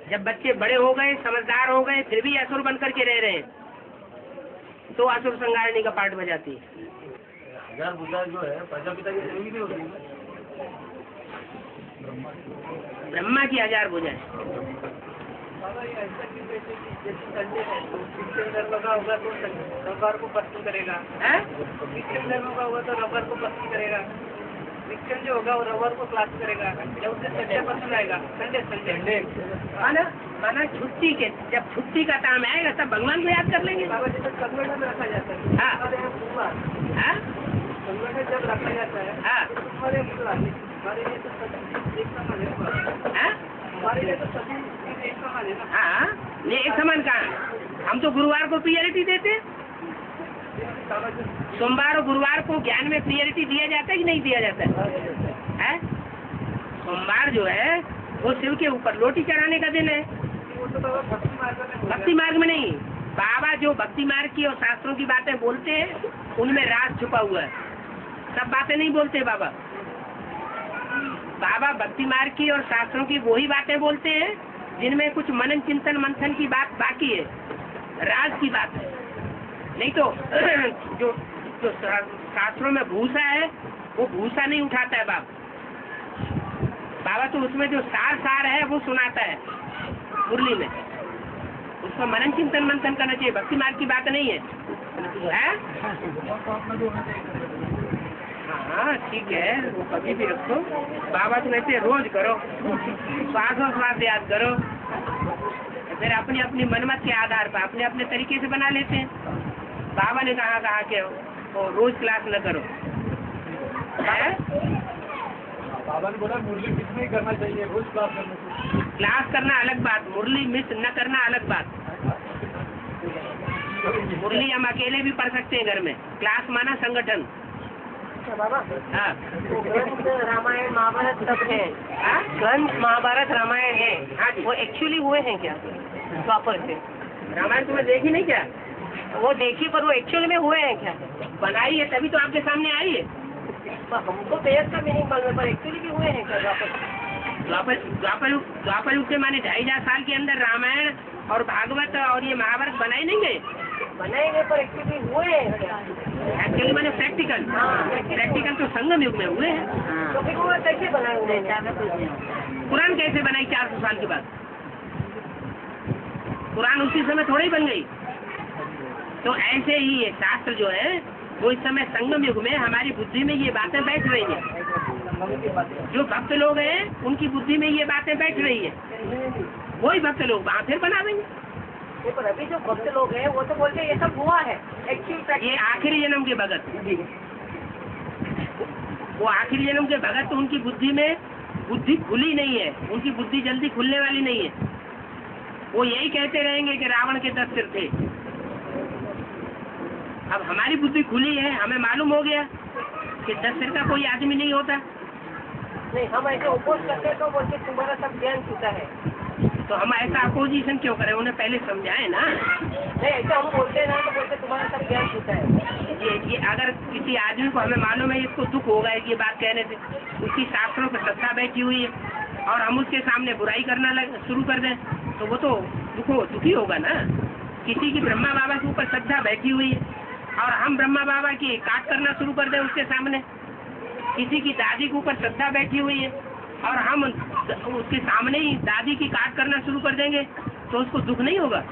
जब बच्चे बड़े हो गए, समझदार हो गए, फिर भी असुर बन करके रह रहे हैं, तो असुर संगारिणी का पार्ट बजाती है। 1000 पूजा जो है प्रजापिता की जरूरी नहीं होती है। ब्रह्मा की 1000 भुजाएं। धर्म का होगा तो रविवार को पत्नी करेगा, हैं? क्रिश्चियन धर्म का होगा तो रविवार को पत्नी करेगा। विक्टन जो होगा वो रविवार को क्लास करेगा, जब उसे संडे पसंद आएगा, संडे माना छुट्टी के, जब छुट्टी का टाइम आएगा तब भगवान को याद कर लेंगे। बाबा जैसे संगठन में रखा जाता है, हाँ हाँ संगठन जब रखा जाता है हाँ हमारे हमारे लिए तो सभी एक समान है ना। हाँ हमारे लिए तो सभी एक समान है ना। हाँ, ये एक समान कहाँ, हम तो गुरुवार को प्रियरिटी देते हैं। सोमवार और गुरुवार को ज्ञान में प्रियरिटी दिया जाता है कि नहीं दिया जाता है? सोमवार जो है वो शिव के ऊपर लोटी चढ़ाने का दिन है, वो तो बाबा भक्ति मार्ग में भक्ति मार्ग में नहीं। बाबा जो भक्ति मार्ग की और शास्त्रों की बातें बोलते हैं उनमें राज छुपा हुआ है, सब बातें नहीं बोलते बाबा। बाबा भक्ति मार्ग की और शास्त्रों की वही बातें बोलते हैं जिनमें कुछ मनन चिंतन मंथन की बात बाकी है, राज की बात है। नहीं तो जो जो शास्त्रों में भूसा है वो भूसा नहीं उठाता है बाबा तो उसमें जो सार है वो सुनाता है मुरली में, उसको मनन चिंतन मंथन करना चाहिए, भक्ति मार्ग की बात नहीं है, हाँ ठीक है, वो कभी भी रखो। बाबा तो कहते रोज करो, श्वास याद करो, फिर अपनी अपनी मनमत के आधार पर अपने अपने तरीके से बना लेते हैं। बाबा ने कहा कि वो रोज क्लास न करो, है? बाबा ने बोला मुरली मिस नहीं करना चाहिए, रोज क्लास करना चाहिए। क्लास करना अलग बात, मुरली मिस न करना अलग बात। मुरली हम अकेले भी पढ़ सकते हैं घर में, क्लास माना संगठन। बाबा हाँ ग्रंथ रामायण महाभारत सब है, हाँ? ग्रंथ महाभारत रामायण है, हाँ जी। वो एक्चुअली हुए हैं क्या द्वापर से? रामायण तुम्हें देखी नहीं क्या? वो देखी पर वो एक्चुअली में हुए हैं क्या? बनाई है तभी तो आपके सामने आई है। पर हमको पेज का मीनिंग मालूम है, पर एक्चुअली भी हुए हैं क्या द्वापर? द्वापर युग के माने 2,500 साल के अंदर रामायण और भागवत और ये महाभारत बनाए नहीं गए, बनाए गए पर एक्चुअली हुए हैं क्या? एक्चुअली मैंने प्रैक्टिकल तो संगम युग में हुए हैं। तो फिर वो कैसे बनाए हुए हैं? कुरान कैसे बनाई 400 साल के बाद? कुरान उसी समय थोड़ी ही बन गई। तो ऐसे ही ये शास्त्र जो है वो इस समय संगम युग में हमारी बुद्धि में ये बातें बैठ रही हैं। जो भक्त लोग हैं उनकी बुद्धि में ये बातें बैठ रही है, वही भक्त लोग वहाँ फिर बना देंगे। पर अभी जो भक्त लोग हैं वो तो बोलते हैं ये सब हुआ है एक्चुअली। ये आखिरी जन्म के भगत, वो आखिरी जन्म के भगत, तो उनकी बुद्धि में बुद्धि खुली नहीं है, उनकी बुद्धि जल्दी खुलने वाली नहीं है। वो यही कहते रहेंगे कि रावण के 10 सिर थे। अब हमारी बुद्धि खुली है, हमें मालूम हो गया कि 10 सिर का कोई आदमी नहीं होता। नहीं, हम ऐसे अपोज करते तो बोलते तुम्हारा सब ज्ञान छूटा है, तो हम ऐसा अपोजिशन क्यों करें? उन्हें पहले समझाएं ना। नहीं ऐसे हम बोलते ना तो बोलते तुम्हारा सब ज्ञान छूटा है। ये अगर किसी आदमी को हमें मालूम है इसको दुख होगा ये बात कहने से, उसकी शास्त्रों पर श्रद्धा बैठी हुई है और हम उसके सामने बुराई करना शुरू कर दें तो वो तो दुखी होगा ना। किसी की ब्रह्मा बाबा के ऊपर श्रद्धा बैठी हुई है और हम ब्रह्मा बाबा की काट करना शुरू कर दें उसके सामने, किसी की दादी के ऊपर श्रद्धा बैठी हुई है और हम उसके सामने ही दादी की काट करना शुरू कर देंगे तो उसको दुख नहीं होगा?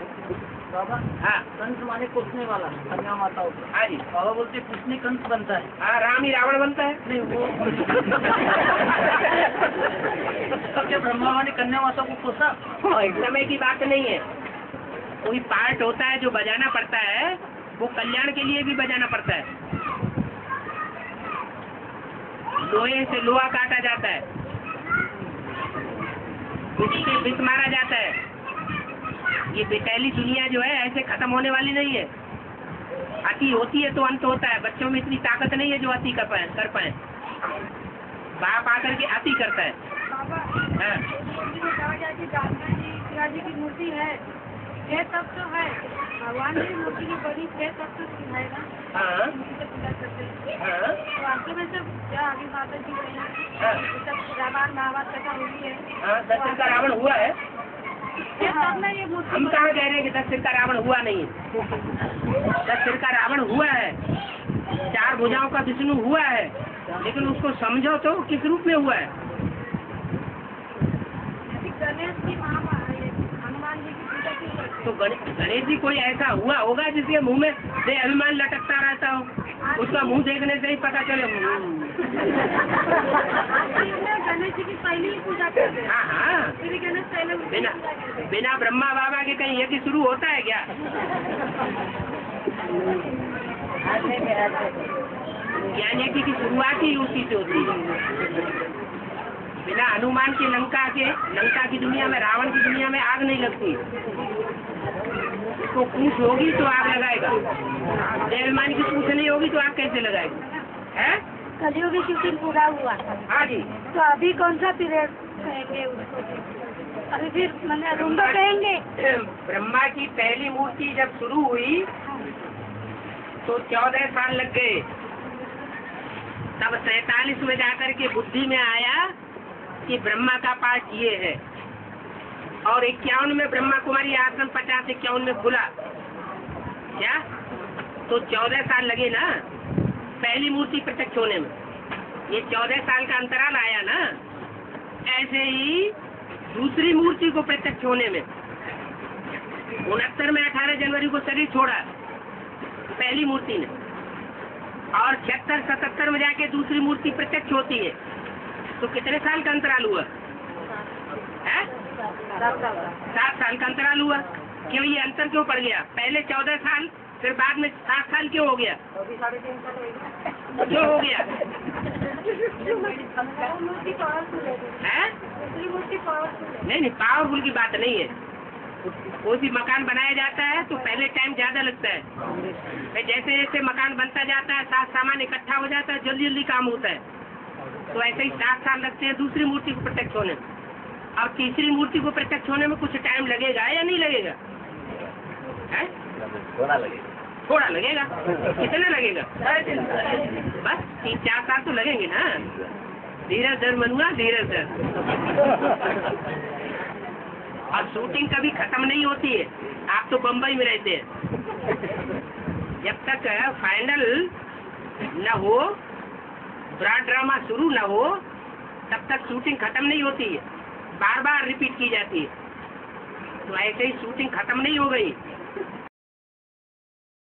बाबा हाँ कंस माने पूछने वाला, कन्या माताओं को। हाँ जी। बाबा बोलते पूछने कंस बनता है। हाँ, राम ही रावण बनता है। नहीं वो तो क्या ब्रह्मा माने कन्या माताओं को पूछा? इस समय की बात नहीं है, कोई पार्ट होता है जो बजाना पड़ता है, वो कल्याण के लिए भी बजाना पड़ता है। लोहे से लोहा काटा जाता है, विष से विष मारा जाता है। ये बेचैली दुनिया जो है ऐसे खत्म होने वाली नहीं है। अति होती है तो अंत होता है। बच्चों में इतनी ताकत नहीं है जो अति कर पाए। बाप आकर के अति करता है। हाँ। शिवाजी की मूर्ति है, 6 तत्व है, भगवान की मूर्ति की बड़ी 6 तत्व है ना। हाँ। पूजा करते हैं। हाँ। तो आपके में सब क्या आगे माता जी गई है, हाँ। सब रामायण महाभारत कथा हुई है। हाँ, 10 सिर का रावण हुआ है। ये सब में ये मूर्ति हम कहाँ कह रहे हैं कि 10 सिर का रावण हुआ नहीं है? 10 सिर का रावण हुआ है, 4 भुजाओं का विष्णु हुआ है, लेकिन उसको समझो तो किस रूप में हुआ है? गणेश की हनुमान जी की पूजा क्यों करते हैं? तो गणेश जी कोई ऐसा हुआ होगा जिसके मुंह में अभिमान लटकता रहता हो, उसका मुंह देखने से ही पता चले गणेश जी की पहले ही पूजा करते हैं। हाँ हाँ, श्री गणेश पहले उनकी बिना पूजा करते हैं। बिना ब्रह्मा बाबा के कहीं यज्ञ शुरू होता है क्या? ज्ञान यज्ञ की शुरुआत ही उसी से होती है। बिना हनुमान के लंका की दुनिया में, रावण की दुनिया में आग नहीं लगती। उसको पूछ होगी तो आग लगाएगा, देवमान की पूछ नहीं होगी तो आग कैसे लगाएगा? है कलियुग की शूटिंग पूरा हुआ। हाँ जी। तो अभी कौन सा पीरियड कहेंगे उसको? अभी फिर मैंने रुंडा कहेंगे। ब्रह्मा की पहली मूर्ति जब शुरू हुई तो 14 साल लग गए। तब 47 में जाकर के बुद्धि में आया कि ब्रह्मा का पाठ ये है, और 51 में ब्रह्मा कुमारी आश्रम 50-51 में खुला। क्या? तो 14 साल लगे ना पहली मूर्ति प्रत्यक्ष होने में। ये 14 साल का अंतराल आया ना। ऐसे ही दूसरी मूर्ति को प्रत्यक्ष होने में 69 में 18 जनवरी को शरीर छोड़ा पहली मूर्ति ने, और 76-77 में जाके दूसरी मूर्ति प्रत्यक्ष होती है। तो कितने साल का अंतराल हुआ है? 7 साल का अंतराल हुआ। क्यों ये अंतर क्यों पड़ गया? पहले 14 साल, फिर बाद में 7 साल क्यों हो गया? क्यों हो गया? है? नहीं, पावरफुल की बात नहीं है। कोई भी मकान बनाया जाता है तो पहले टाइम ज्यादा लगता है। जैसे जैसे मकान बनता जाता है, साथ सामान इकट्ठा हो जाता है, जल्दी जल्दी काम होता है। तो ऐसे ही 7 साल लगते हैं दूसरी मूर्ति को प्रत्यक्ष होने में। और तीसरी मूर्ति को प्रत्यक्ष होने में कुछ टाइम लगेगा या नहीं लगेगा? है? थोड़ा लगेगा। कितना लगेगा? बस 3-4 साल तो लगेंगे ना। धीरज धर मनुआ, धीरज धर। और शूटिंग कभी खत्म नहीं होती है। आप तो बम्बई में रहते हैं, जब तक फाइनल न हो, ब्रॉड ड्रामा शुरू न हो, तब तक शूटिंग खत्म नहीं होती है, बार बार रिपीट की जाती है। तो ऐसे ही शूटिंग खत्म नहीं हो गई।